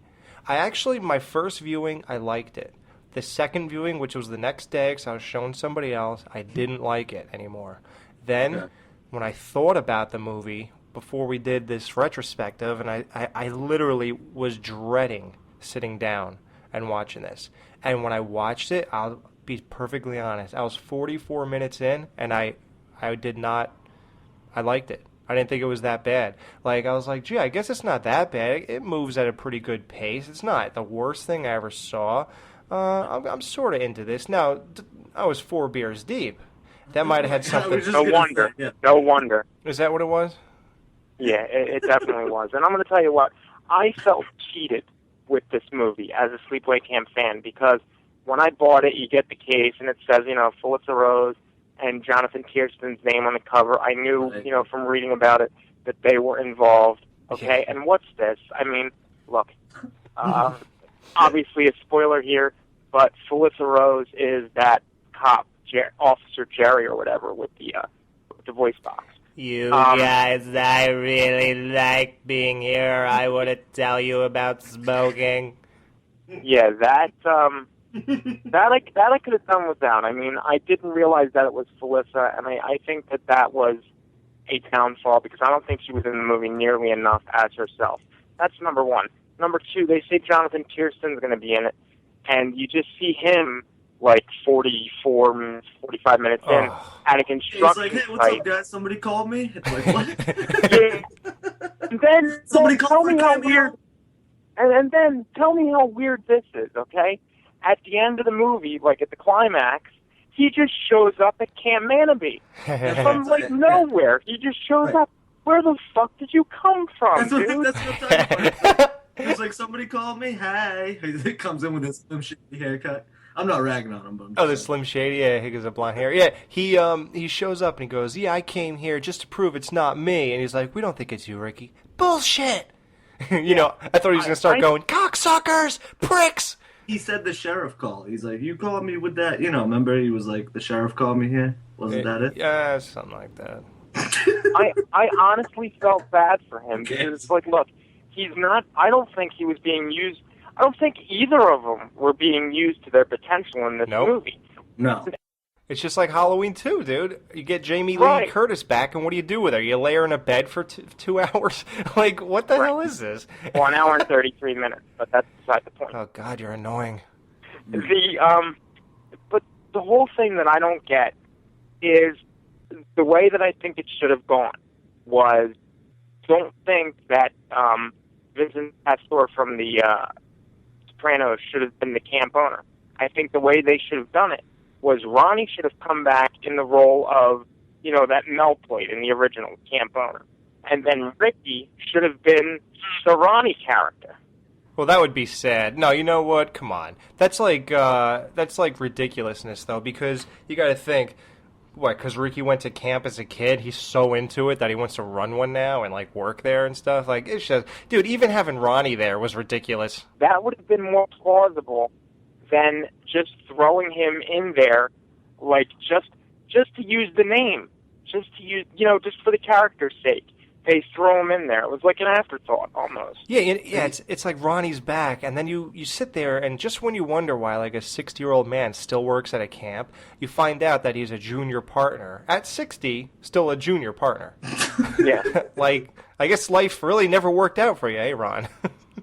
My first viewing, I liked it. The second viewing, which was the next day because I was showing somebody else, I didn't like it anymore. Then, when I thought about the movie before we did this retrospective, and I literally was dreading sitting down and watching this. And when I watched it, I'll be perfectly honest, I was 44 minutes in, and I liked it. I didn't think it was that bad. Like, I was like, gee, I guess it's not that bad. It moves at a pretty good pace. It's not the worst thing I ever saw. I'm sort of into this. Now, I was 4 beers deep. That might have had something. No wonder. Yeah. No wonder. Is that what it was? Yeah, it definitely was. And I'm going to tell you what, I felt cheated with this movie as a Sleepaway Camp fan because when I bought it, you get the case and it says, Felissa Rose and Jonathan Tiersten's name on the cover. I knew, from reading about it that they were involved. Okay, and what's this? I mean, look, obviously a spoiler here, but Felissa Rose is that cop, Officer Jerry or whatever, with the voice box. You guys, I really like being here. I want to tell you about smoking. Yeah, that I could have done without. I mean, I didn't realize that it was Felissa, and I think that was a downfall because I don't think she was in the movie nearly enough as herself. That's number one. Number two, they say Jonathan Tiersten's going to be in it, and you just see him like 45 minutes in at a construction site. He's like, hey, what's up, guys? Somebody called me? It's like, what? Yeah. And then somebody called me how weird. And then tell me how weird this is, okay? At the end of the movie, like at the climax, he just shows up at Camp Manabe. From like nowhere. He just shows up. Where the fuck did you come from, dude? That's what I'm talking about. He's like, somebody called me, hey. He comes in with his Slim Shady haircut. I'm not ragging on him, but the Slim Shady, yeah, he has a blonde hair. Yeah, he shows up and he goes, yeah, I came here just to prove it's not me. And he's like, we don't think it's you, Ricky. Bullshit! You know, I thought he was going to start going, cocksuckers, pricks! He said the sheriff called. He's like, you called me with that, you know, remember he was like, the sheriff called me here? Wasn't that it? Yeah, something like that. I honestly felt bad for him because it's like, look, he's not, I don't think he was being used, I don't think either of them were being used to their potential in this movie. No. It's just like Halloween 2, dude. You get Jamie Lee Curtis back, and what do you do with her? You lay her in a bed for 2 hours? Like, what the hell is this? 1 hour and 33 minutes, but that's beside the point. Oh, God, you're annoying. But the whole thing that I don't get is the way that I think it should have gone was, don't think that Vincent Pastore from the Sopranos should have been the camp owner. I think the way they should have done it was Ronnie should have come back in the role of, you know, that Mel played in the original camp owner. And then Ricky should have been the Ronnie character. Well, that would be sad. No, you know what? Come on. That's like ridiculousness, though, because you got to think, what, because Ricky went to camp as a kid, he's so into it that he wants to run one now and, like, work there and stuff. Like, it's just, dude, even having Ronnie there was ridiculous. That would have been more plausible than just throwing him in there, like, just to use the name. Just to use, you know, just for the character's sake. They throw him in there. It was like an afterthought, almost. Yeah, it's like Ronnie's back, and then you sit there, and just when you wonder why, like, a 60-year-old man still works at a camp, you find out that he's a junior partner. At 60, still a junior partner. Yeah. Like, I guess life really never worked out for you, eh, Ron?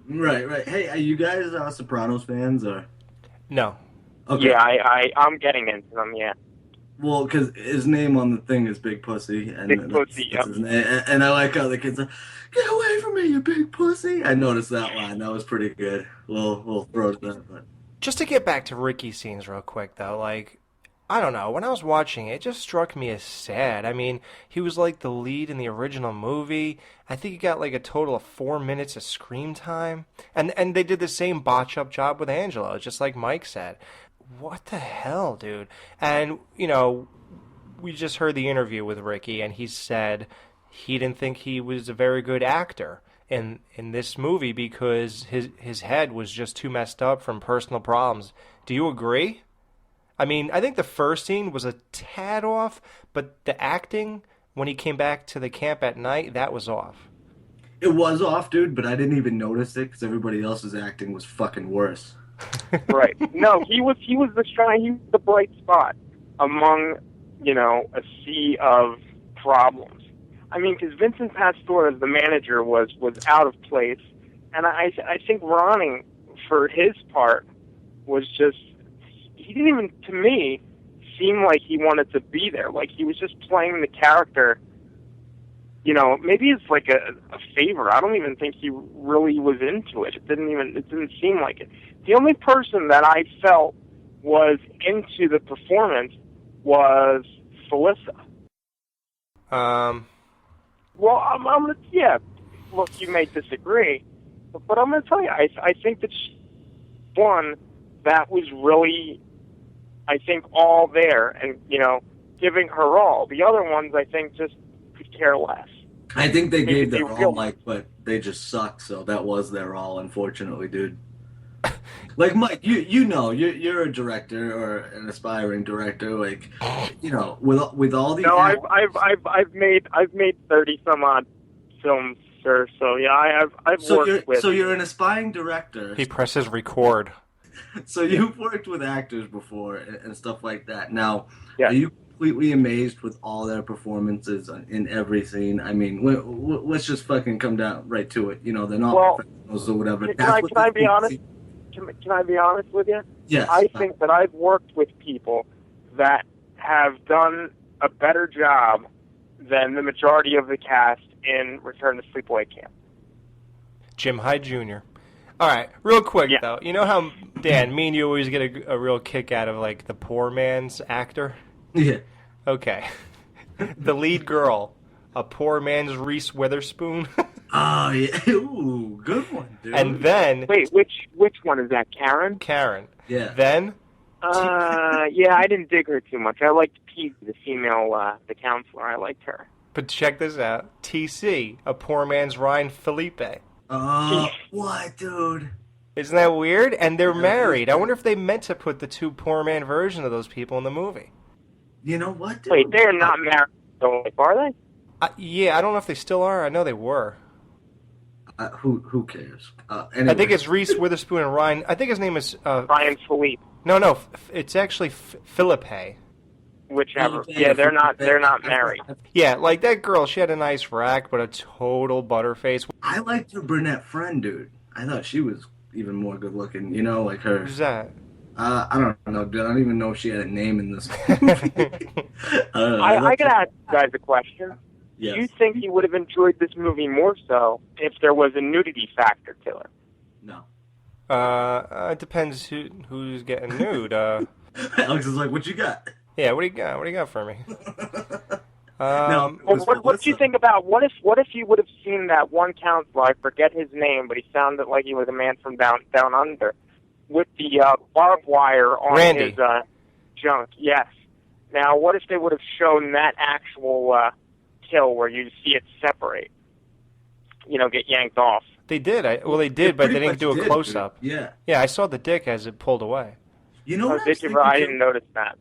Right. Hey, are you guys Sopranos fans, or? No. Okay. Yeah, I'm getting into them, yeah. Well, because his name on the thing is Big Pussy. And Big Pussy, yep. And I like how the kids are, get away from me, you big pussy. I noticed that line. That was pretty good. We'll throw to that. But. Just to get back to Ricky's scenes real quick, though, like, I don't know. When I was watching it just struck me as sad. I mean, he was like the lead in the original movie. I think he got like a total of 4 minutes of screen time. And they did the same botch-up job with Angelo, just like Mike said. What the hell, dude? And, you know, we just heard the interview with Ricky, and he said he didn't think he was a very good actor in this movie because his head was just too messed up from personal problems. Do you agree? I mean, I think the first scene was a tad off, but the acting, when he came back to the camp at night, that was off. It was off, dude, but I didn't even notice it because everybody else's acting was fucking worse. Right. No, he was the bright spot among, you know, a sea of problems. I mean, because Vincent Pastore as the manager was out of place, and I think Ronnie, for his part, was just, he didn't even, to me, seem like he wanted to be there. Like, he was just playing the character, you know, maybe it's like a favor. I don't even think he really was into it. It didn't seem like it. The only person that I felt was into the performance was Felissa. Well, I'm gonna, yeah, look, you may disagree, but I'm gonna tell you, I think that one that was really, I think, all there and, you know, giving her all. The other ones, I think, just could care less. I think they gave their all, Mike, but they just sucked, so that was their all, unfortunately, dude. Like Mike, you know, you're a director or an aspiring director. Like, you know, with all these. No, I've made 30 some odd films, sir. So yeah, I've worked with. So you're an aspiring director. He presses record. So you've worked with actors before and stuff like that. Now, yeah. Are you completely amazed with all their performances in every scene? I mean, let's just fucking come down right to it. You know, they're not professionals or whatever. Can I be honest? Can I be honest with you? Yes. I think that I've worked with people that have done a better job than the majority of the cast in Return to Sleepaway Camp. Jim Hyde Jr. All right, real quick though. You know how, Dan, me and you always get a real kick out of like the poor man's actor? Yeah. Okay. The lead girl, a poor man's Reese Witherspoon. Oh yeah. Ooh, good one, dude. And then wait, which one is that? Karen? Karen. Yeah. Then yeah, I didn't dig her too much. I liked Pete, the female, the counselor. I liked her. But check this out. TC, a poor man's Ryan Felipe. What, dude? Isn't that weird? And they're married. I wonder if they meant to put the two poor man version of those people in the movie. You know what, dude? Wait, they're not married, are they? Yeah, I don't know if they still are. I know they were. Who cares? Anyway. I think it's Reese Witherspoon and Ryan. I think his name is Ryan Philippe. No, it's actually Philippe. Whichever. Yeah, they're not married. Yeah, like that girl, she had a nice rack, but a total butterface. I liked her brunette friend, dude. I thought she was even more good looking. You know, like her. Who's that? I don't know, dude. I don't even know if she had a name in this movie. I gotta ask you guys a question. Yes. Do you think you would have enjoyed this movie more so if there was a nudity factor to it? No. It depends who's getting nude. Alex is like, "What you got?" Yeah, what do you got? What do you got for me? No, what do you think about what if you would have seen that one counselor? I forget his name, but he sounded like he was a man from down under, with the barbed wire on Randy. his junk. Yes. Now, what if they would have shown that actual kill where you see it separate? You know, get yanked off. They did. They did, but they didn't do a close up. Yeah. Yeah, I saw the dick as it pulled away. You know what? I didn't notice that.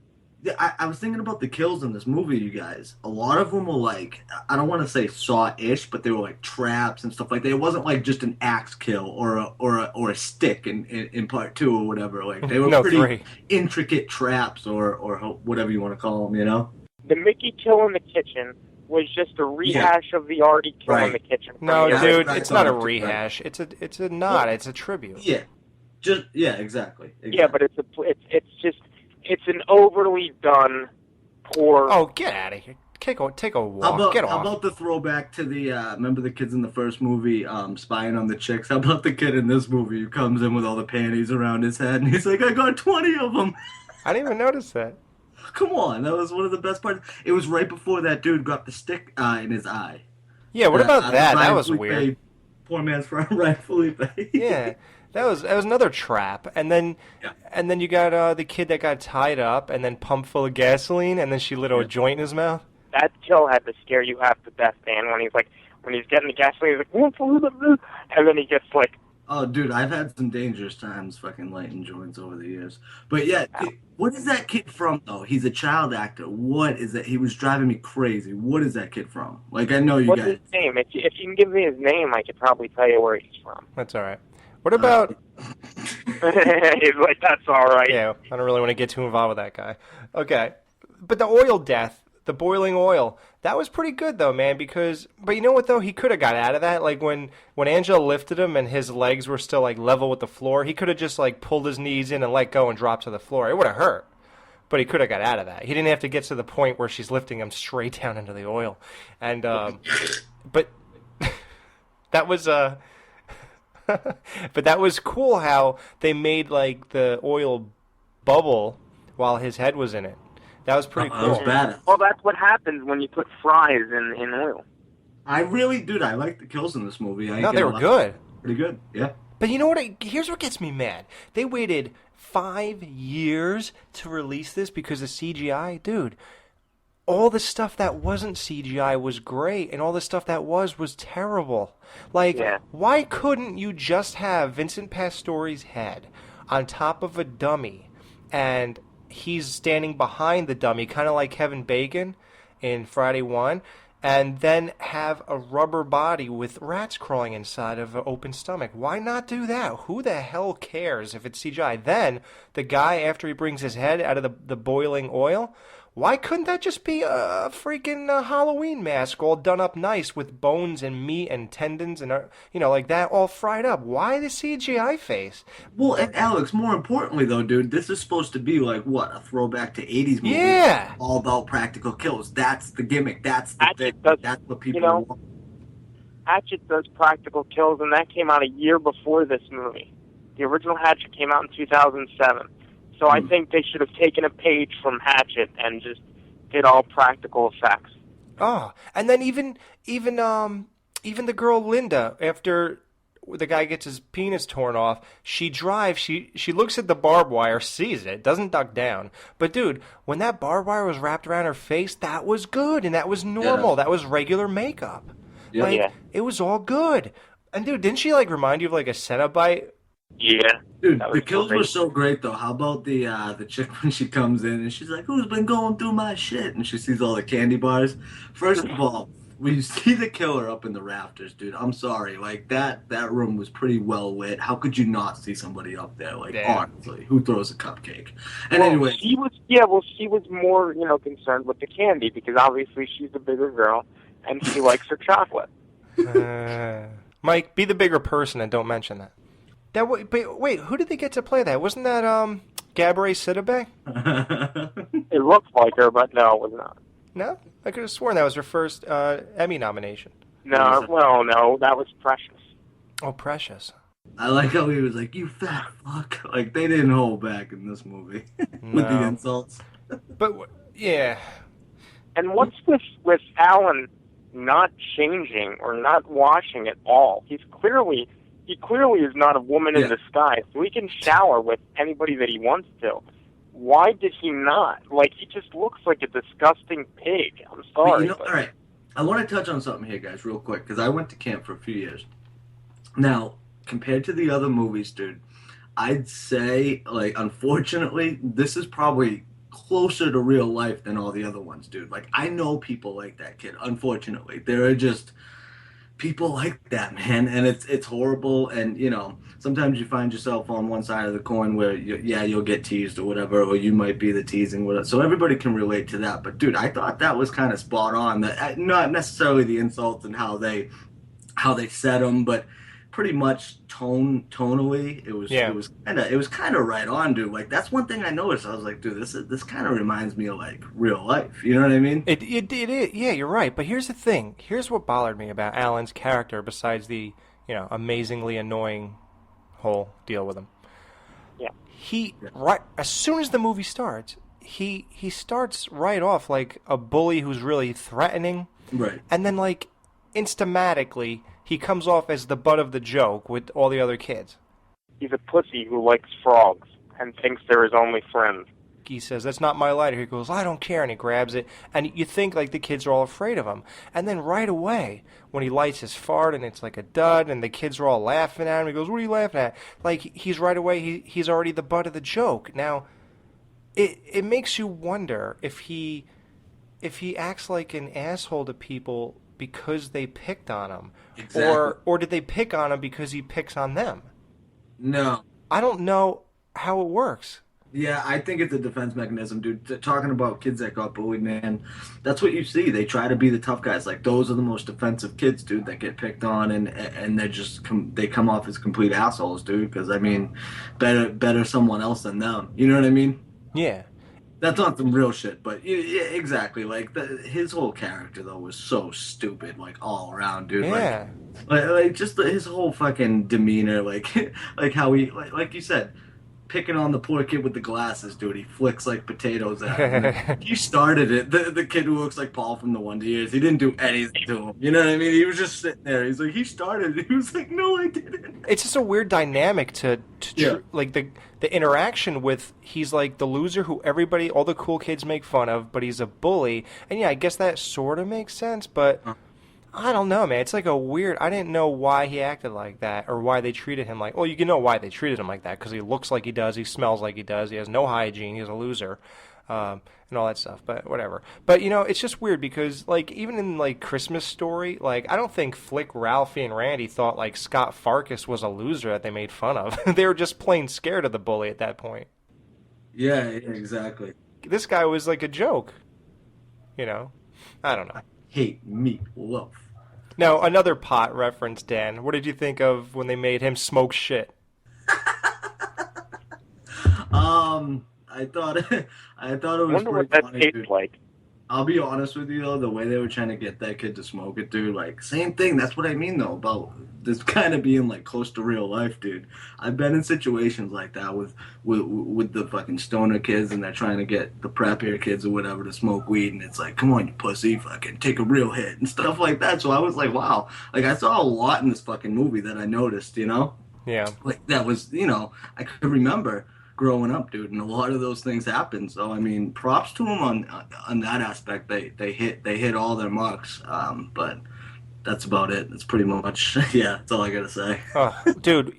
I was thinking about the kills in this movie, you guys. A lot of them were like, I don't want to say saw-ish, but they were like traps and stuff like that. It wasn't like just an axe kill or a stick in part 2 or whatever. Like they were pretty intricate traps or whatever you want to call them, you know? The Mickey kill in the kitchen was just a rehash of the Artie kill in the kitchen. No, dude, it's not a rehash. It's a nod. It's a tribute. Yeah. Exactly. Yeah, but it's an overly done, poor. Oh, get out of here! Take a walk. Get off. How about the throwback to the? Remember the kids in the first movie spying on the chicks? How about the kid in this movie who comes in with all the panties around his head and he's like, "I got 20 of them." I didn't even notice that. Come on, that was one of the best parts. It was right before that dude got the stick in his eye. Yeah, what about that? That was weird. Poor man's Ryan Felipe. Yeah. That was another trap, and then you got the kid that got tied up and then pumped full of gasoline, and then she lit a joint in his mouth. That kill had to scare you half to death, man. When he's getting the gasoline, he's like, and then he gets like. Oh, dude, I've had some dangerous times fucking lighting joints over the years. But yeah, what is that kid from though? He's a child actor. What is that? He was driving me crazy. What is that kid from? Like I know you What's guys. What's his name? If you can give me his name, I could probably tell you where he's from. That's all right. What about... He's like, that's all right. Yeah, I don't really want to get too involved with that guy. Okay. But the oil death, the boiling oil, that was pretty good, though, man, because... But you know what, though? He could have got out of that. Like, when Angela lifted him and his legs were still, like, level with the floor, he could have just, like, pulled his knees in and let go and dropped to the floor. It would have hurt. But he could have got out of that. He didn't have to get to the point where she's lifting him straight down into the oil. And, but that was... But that was cool how they made like the oil bubble while his head was in it. That was pretty cool. That was bad. Well, that's what happens when you put fries in oil. I like the kills in this movie. No, they were good. Pretty good, yeah. But you know what? Here's what gets me mad. They waited 5 years to release this because of CGI. Dude, all the stuff that wasn't CGI was great, and all the stuff that was terrible. Like, why couldn't you just have Vincent Pastore's head on top of a dummy, and he's standing behind the dummy, kind of like Kevin Bacon in Friday 1, and then have a rubber body with rats crawling inside of an open stomach. Why not do that? Who the hell cares if it's CGI? Then, the guy, after he brings his head out of the boiling oil, why couldn't that just be a freaking Halloween mask all done up nice with bones and meat and tendons and, like that all fried up? Why the CGI face? Well, and Alex, more importantly, though, dude, this is supposed to be like, what, a throwback to 80s movie? Yeah. All about practical kills. That's the gimmick. That's the thing. That's what people want. Hatchet does practical kills, and that came out a year before this movie. The original Hatchet came out in 2007. So I think they should have taken a page from Hatchet and just did all practical effects. Oh, and then even the girl Linda, after the guy gets his penis torn off, she drives, she looks at the barbed wire, sees it, doesn't duck down. But dude, when that barbed wire was wrapped around her face, that was good, and that was normal. Yeah. That was regular makeup. Yeah. It was all good. And dude, didn't she remind you of a Cenobite? Yeah. Dude, the kills were so great, though. How about the chick when she comes in and she's like, who's been going through my shit? And she sees all the candy bars. First of all, when you see the killer up in the rafters, dude, I'm sorry. That room was pretty well lit. How could you not see somebody up there? Honestly, who throws a cupcake? And anyway. She was more, concerned with the candy because obviously she's the bigger girl and she likes her chocolate. Mike, be the bigger person and don't mention that. Wait, who did they get to play that? Wasn't that Gabourey Sidibe? It looked like her, but no, it was not. No? I could have sworn that was her first Emmy nomination. No, that was Precious. Oh, Precious. I like how he was like, you fat fuck. They didn't hold back in this movie with the insults. But, yeah. And what's this with Alan not changing or not washing at all? He clearly is not a woman in disguise, so he can shower with anybody that he wants to. Why did he not? He just looks like a disgusting pig. I'm sorry. All right. I want to touch on something here, guys, real quick, because I went to camp for a few years. Now, compared to the other movies, dude, I'd say, unfortunately, this is probably closer to real life than all the other ones, dude. I know people like that kid, unfortunately. There are just people like that, man, and it's horrible. And sometimes you find yourself on one side of the coin where you'll get teased or whatever, or you might be the teasing, whatever. So everybody can relate to that. But dude, I thought that was kind of spot on. That not necessarily the insults and how they said them, but pretty much tonally, it was kind of right on, dude. That's one thing I noticed. I was like, dude, this kind of reminds me of real life. You know what I mean? It yeah, you're right. But here's the thing. Here's what bothered me about Alan's character, besides the amazingly annoying whole deal with him. Yeah. Right as soon as the movie starts, he starts right off like a bully who's really threatening. Right. And then instamatically he comes off as the butt of the joke with all the other kids. He's a pussy who likes frogs and thinks they're his only friend. He says, that's not my lighter. He goes, I don't care, and he grabs it. And you think the kids are all afraid of him. And then right away, when he lights his fart and it's like a dud and the kids are all laughing at him, he goes, what are you laughing at? He's right away, he's already the butt of the joke. Now, it makes you wonder if he acts like an asshole to people because they picked on him. Exactly. Or did they pick on him because he picks on them? No. I don't know how it works. Yeah, I think it's a defense mechanism, dude. Talking about kids that got bullied, man, that's what you see. They try to be the tough guys. Those are the most defensive kids, dude, that get picked on, and they're just they come off as complete assholes, dude. Because better someone else than them. You know what I mean? Yeah. That's not some real shit, but yeah, exactly. His whole character though was so stupid, all around, dude. Yeah. Just his whole fucking demeanor, how he, like you said, picking on the poor kid with the glasses, dude. He flicks potatoes at him. He started it. The kid who looks like Paul from The Wonder Years. He didn't do anything to him. You know what I mean? He was just sitting there. He's like, he started it. He was like, no, I didn't. It's just a weird dynamic to the interaction with. He's the loser who all the cool kids make fun of, but he's a bully. And yeah, I guess that sort of makes sense. But I don't know, man. It's like a weird. I didn't know why he acted like that, or why they treated him like. Well, you can know why they treated him like that because he looks like he does, he smells like he does, he has no hygiene, he's a loser, and all that stuff. But whatever. But it's just weird because like even in like Christmas Story, like I don't think Flick, Ralphie, and Randy thought like Scott Farkas was a loser that they made fun of. They were just plain scared of the bully at that point. Yeah, exactly. This guy was like a joke. I don't know. Hate meatloaf. Now, another pot reference, Dan. What did you think of when they made him smoke shit? I thought it was Wonder what pretty that funny, tastes dude. like. I'll be honest with you though, the way they were trying to get that kid to smoke it, dude, like same thing. That's what I mean though about this kind of being like close to real life, dude. I've been in situations like that with the fucking stoner kids, and they're trying to get the preppier kids or whatever to smoke weed, and it's like, come on, you pussy, fucking take a real hit and stuff like that. So I was like, wow, like I saw a lot in this fucking movie that I noticed, Yeah. like that was, I could remember growing up, dude, and a lot of those things happen. So I mean, props to them on that aspect. They hit all their marks. But that's about it. That's pretty much that's all I gotta say. Dude,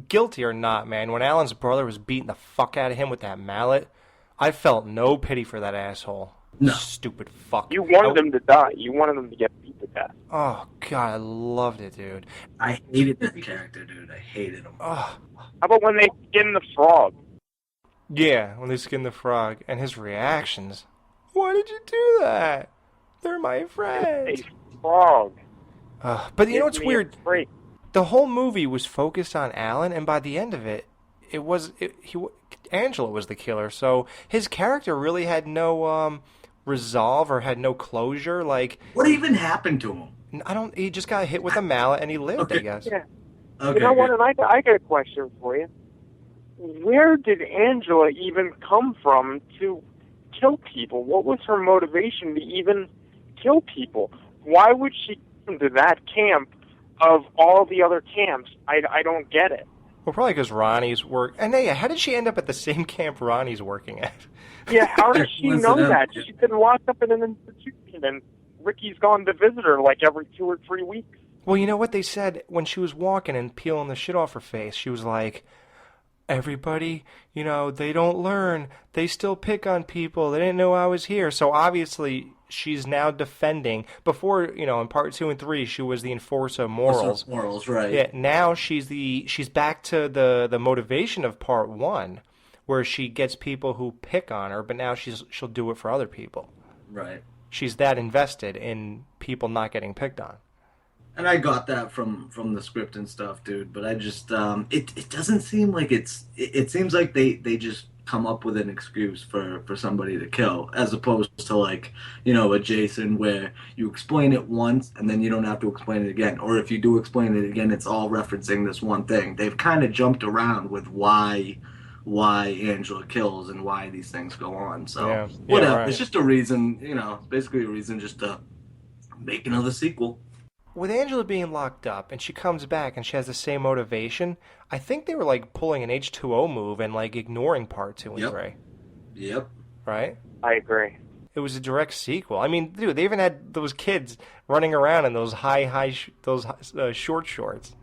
guilty or not, man, when Alan's brother was beating the fuck out of him with that mallet, I felt no pity for that asshole. No. Stupid fuck. You wanted them to die. You wanted them to get beat to death. Oh god, I loved it, dude. I hated that character, dude. I hated him. Oh. How about when they skin the frog? Yeah, when they skinned the frog and his reactions. Why did you do that? They're my friends. A frog. But you know what's Give me a weird? break. The whole movie was focused on Alan, and by the end of it, Angela was the killer. So his character really had no resolve or had no closure. Like, what even happened to him? He just got hit with a mallet and he lived. Okay. I guess. Yeah. Okay, You know what? good. And I got a question for you. Where did Angela even come from to kill people? What was her motivation to even kill people? Why would she come to that camp of all the other camps? I don't get it. Well, probably because Ronnie's work. And yeah, how did she end up at the same camp Ronnie's working at? Yeah, how does she know that? She's been locked up in an institution, and Ricky's gone to visit her like every 2 or 3 weeks. Well, you know what they said when she was walking and peeling the shit off her face? She was like, everybody, they don't learn. They still pick on people. They didn't know I was here. So obviously she's now defending. Before, in part 2 and 3, she was the enforcer of morals. Morals, right. Yeah, now she's back to the motivation of part 1, where she gets people who pick on her, but now she'll do it for other people. Right. She's that invested in people not getting picked on. And I got that from the script and stuff, dude. But I just it doesn't seem like it seems like they just come up with an excuse for somebody to kill, as opposed to like a Jason where you explain it once and then you don't have to explain it again, or if you do explain it again, it's all referencing this one thing. They've kind of jumped around with why Angela kills and why these things go on. So whatever, right. It's just a reason, basically a reason just to make another sequel. With Angela being locked up and she comes back and she has the same motivation, I think they were like pulling an H2O move and like ignoring part 2 and 3. Yep. Right? I agree. It was a direct sequel. I mean, dude, they even had those kids running around in those short shorts.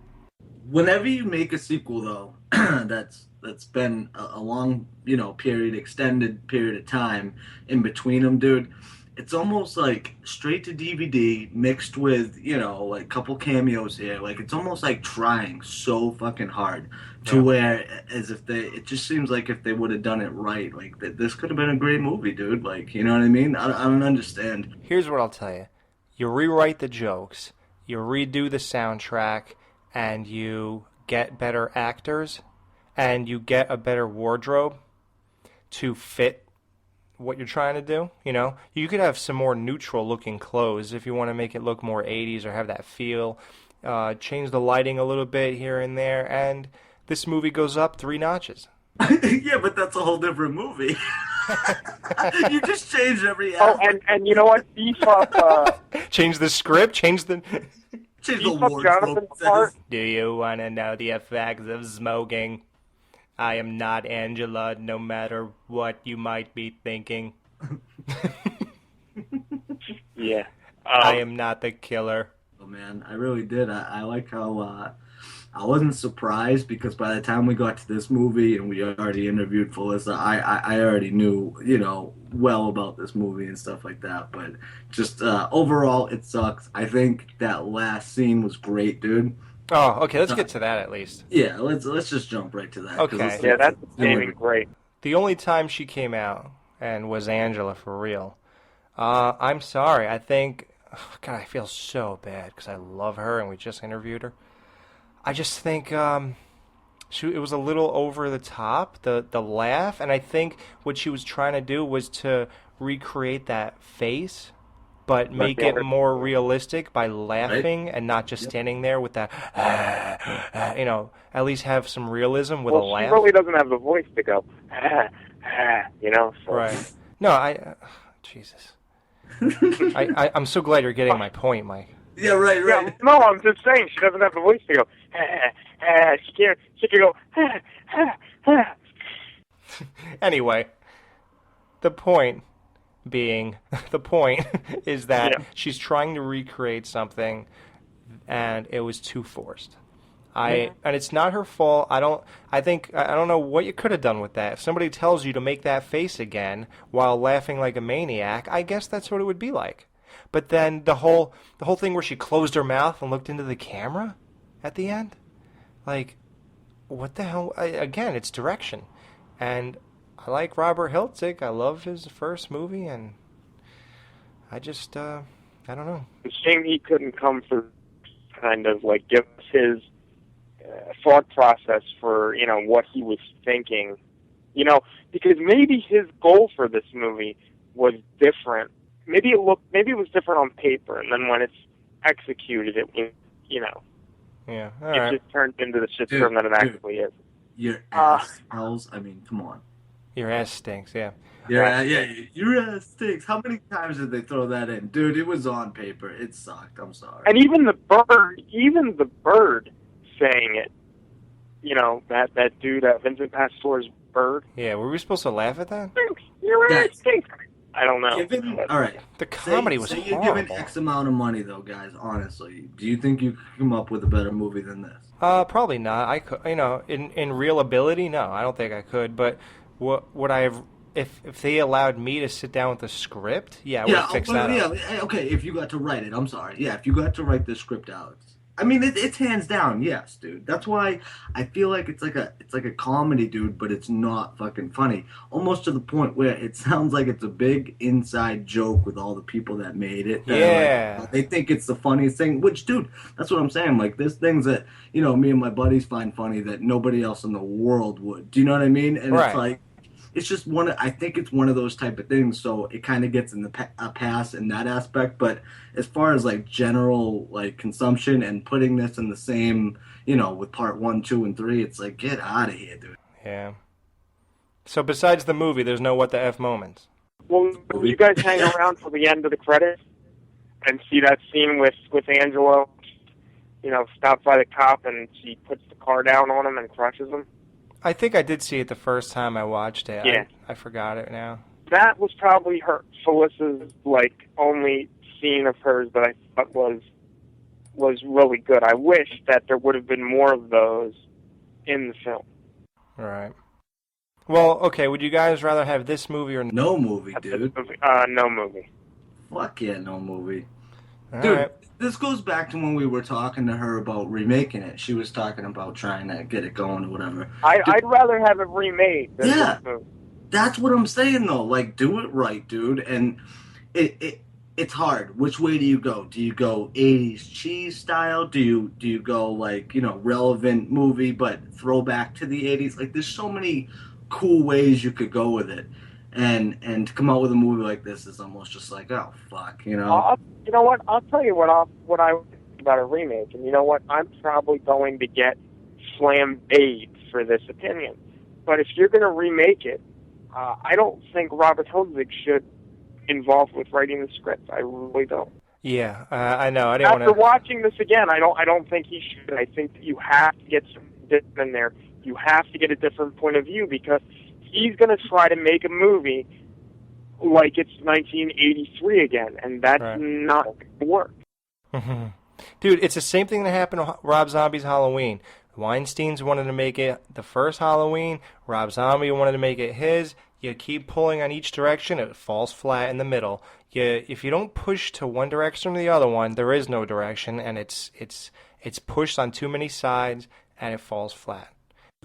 Whenever you make a sequel, though, that's been a long, extended period of time in between them, dude. It's almost like straight to DVD mixed with, like a couple cameos here. Like, it's almost like trying so fucking hard to where, as if it just seems like if they would have done it right, like, this could have been a great movie, dude. Like, you know what I mean? I don't understand. Here's what I'll tell you. You rewrite the jokes, you redo the soundtrack, and you get better actors, and you get a better wardrobe to fit what you're trying to do. You could have some more neutral looking clothes if you want to make it look more 80s or have that feel. Change the lighting a little bit here and there, and this movie goes up 3 notches. Yeah, but that's a whole different movie. You just change every and you know what? Beef up change the script, change the Jonathan's part. Do you want to know the effects of smoking? I am not Angela, no matter what you might be thinking. Yeah. I am not the killer. man. I really did. I like how I wasn't surprised because by the time we got to this movie and we already interviewed Felissa, I already knew, well about this movie and stuff like that. But just overall, it sucks. I think that last scene was great, dude. Oh, okay. Let's get to that at least. Yeah, let's just jump right to that. Okay. Yeah, that's great. The only time she came out and was Angela for real. I'm sorry. I think, God, I feel so bad because I love her and we just interviewed her. I just think it was a little over the top, the laugh, and I think what she was trying to do was to recreate that face, but make it more realistic by laughing and not just standing there with that, at least have some realism with a laugh. She really doesn't have the voice to go, So. Right. No, Jesus. I'm so glad you're getting my point, Mike. Yeah, right. Yeah, no, I'm just saying she doesn't have the voice to go. She can go. Anyway, the point is that she's trying to recreate something, and it was too forced. And it's not her fault. I don't know what you could have done with that. If somebody tells you to make that face again while laughing like a maniac, I guess that's what it would be like. But then the whole thing where she closed her mouth and looked into the camera at the end, like, what the hell? Again, it's direction, and I like Robert Hiltzik. I love his first movie, and I just I don't know. It's a shame he couldn't come for kind of like give us his thought process for what he was thinking, because maybe his goal for this movie was different. Maybe it was different on paper, and then when it's executed, it was, Yeah, all it right. just turned into the shitstorm that it actually is. Your ass smells. I mean, come on. Your ass stinks, yeah. Your ass stinks. How many times did they throw that in? Dude, it was on paper. It sucked. I'm sorry. And even the bird saying it, that dude, Vincent Pasteur's bird. Yeah, were we supposed to laugh at that? Your ass stinks. I don't know. All right. The comedy was horrible. horrible. You're given X amount of money, though, guys. Honestly, do you think you could come up with a better movie than this? Probably not. I could, in real ability, no, I don't think I could. But what would I have? If they allowed me to sit down with the script, I would fix that up. Okay, if you got to write it, I'm sorry. Yeah, if you got to write the script out. I mean, it's hands down, yes, dude. That's why I feel like it's like a comedy, dude, but it's not fucking funny. Almost to the point where it sounds like it's a big inside joke with all the people that made it. Yeah. They think it's the funniest thing, which, dude, that's what I'm saying. Like, there's things that, me and my buddies find funny that nobody else in the world would. Do you know what I mean? And right. It's like, it's just I think it's one of those type of things, so it kind of gets in a pass in that aspect. But as far as like general like consumption and putting this in the same, with part 1, 2, and 3, it's like, get out of here, dude. Yeah. So besides the movie, there's no what the F moments. Well, you guys hang around till the end of the credits and see that scene with Angela, stopped by the cop and she puts the car down on him and crushes him? I think I did see it the first time I watched it. Yeah. I forgot it now. That was probably Felissa's only scene of hers that I thought was really good. I wish that there would have been more of those in the film. All right. Well, okay, would you guys rather have this movie or no movie, dude? No movie. Fuck yeah, no movie. All dude, right. This goes back to when we were talking to her about remaking it. She was talking about trying to get it going or whatever. I'd rather have it remade than this movie. That's what I'm saying, though. Like, do it right, dude. And it's hard. Which way do you go? Do you go 80s cheese style? Do you go, relevant movie but throwback to the 80s? Like, there's so many cool ways you could go with it. And to come out with a movie like this is almost just like, oh, fuck, you know what? I'll tell you what I would think about a remake. And you know what? I'm probably going to get flambéed for this opinion. But if you're going to remake it, I don't think Robert Hiltzik should involve with writing the script. I really don't. Yeah, I know. After watching this again, I don't think he should. I think that you have to get some different in there. You have to get a different point of view because he's going to try to make a movie like it's 1983 again, and that's not going to work. Dude, it's the same thing that happened to Rob Zombie's Halloween. Weinstein's wanted to make it the first Halloween. Rob Zombie wanted to make it his. You keep pulling on each direction, it falls flat in the middle. If you don't push to one direction or the other one, there is no direction, and it's pushed on too many sides, and it falls flat.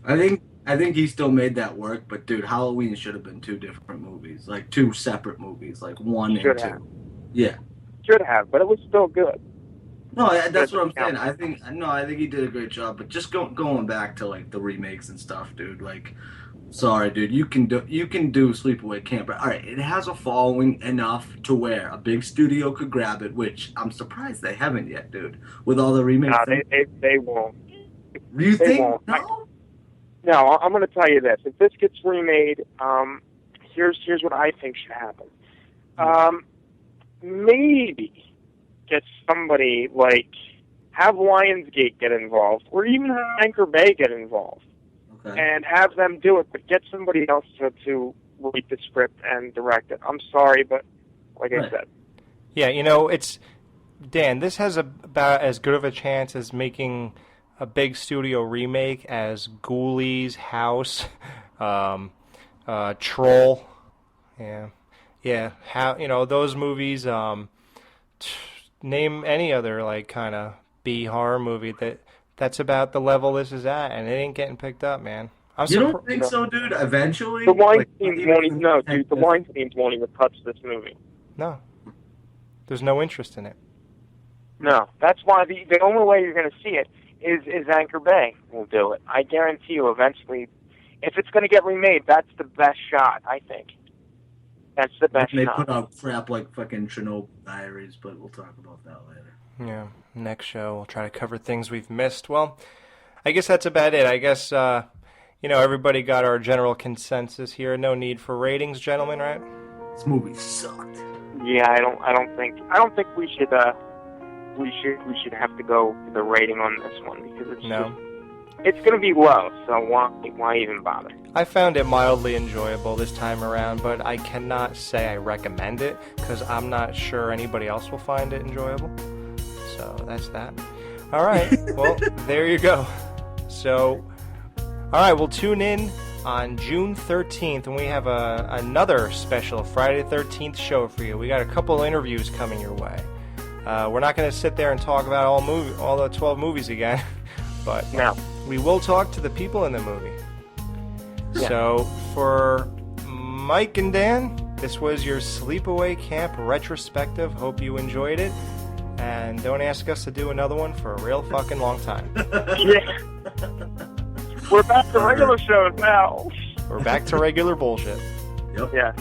I think he still made that work, but dude, Halloween should have been 2 different movies, like 2 separate movies, like 1 and 2. Yeah, should have, but it was still good. No, that's what I'm saying. I think he did a great job, but just going back to like the remakes and stuff, dude. Like, sorry, dude, you can do Sleepaway Camp. All right, it has a following enough to where a big studio could grab it, which I'm surprised they haven't yet, dude. With all the remakes, no, they won't. You think? Won't. No, I'm going to tell you this. If this gets remade, here's what I think should happen. Maybe get somebody like, have Lionsgate get involved, or even have Anchor Bay get involved, and have them do it, but get somebody else to write the script and direct it. I'm sorry, but like I said. Yeah, it's, Dan, this has about as good of a chance as making a big studio remake as Ghoulies, House, Troll. Yeah. How, those movies, name any other like kind of B horror movie that's about the level this is at, and it ain't getting picked up, man. You don't think so, dude? Eventually, the Weinsteins won't even. No, dude, the Weinsteins won't even touch this movie. No, there's no interest in it. No, that's why the only way you're going to see it is Anchor Bay will do it. I guarantee you, eventually, if it's going to get remade, that's the best shot. I think. That's the best They shot. put out crap like fucking Chernobyl Diaries, but we'll talk about that later. Yeah, next show we'll try to cover things we've missed. Well, I guess that's about it. I guess, everybody got our general consensus here. No need for ratings, gentlemen, right? This movie sucked. Yeah, I don't think we should have to go to the rating on this one, because it's going to be low, so why even bother? I found it mildly enjoyable this time around, but I cannot say I recommend it, because I'm not sure anybody else will find it enjoyable. So that's that. All right, well, there you go. So, all right, we'll tune in on June 13th, and we have another special Friday the 13th show for you. We got a couple interviews coming your way. We're not going to sit there and talk about all the 12 movies again, but we will talk to the people in the movie. Yeah. So for Mike and Dan, this was your Sleepaway Camp retrospective. Hope you enjoyed it, and don't ask us to do another one for a real fucking long time. Yeah. We're back to regular shows now. We're back to regular bullshit. Yep. Yeah.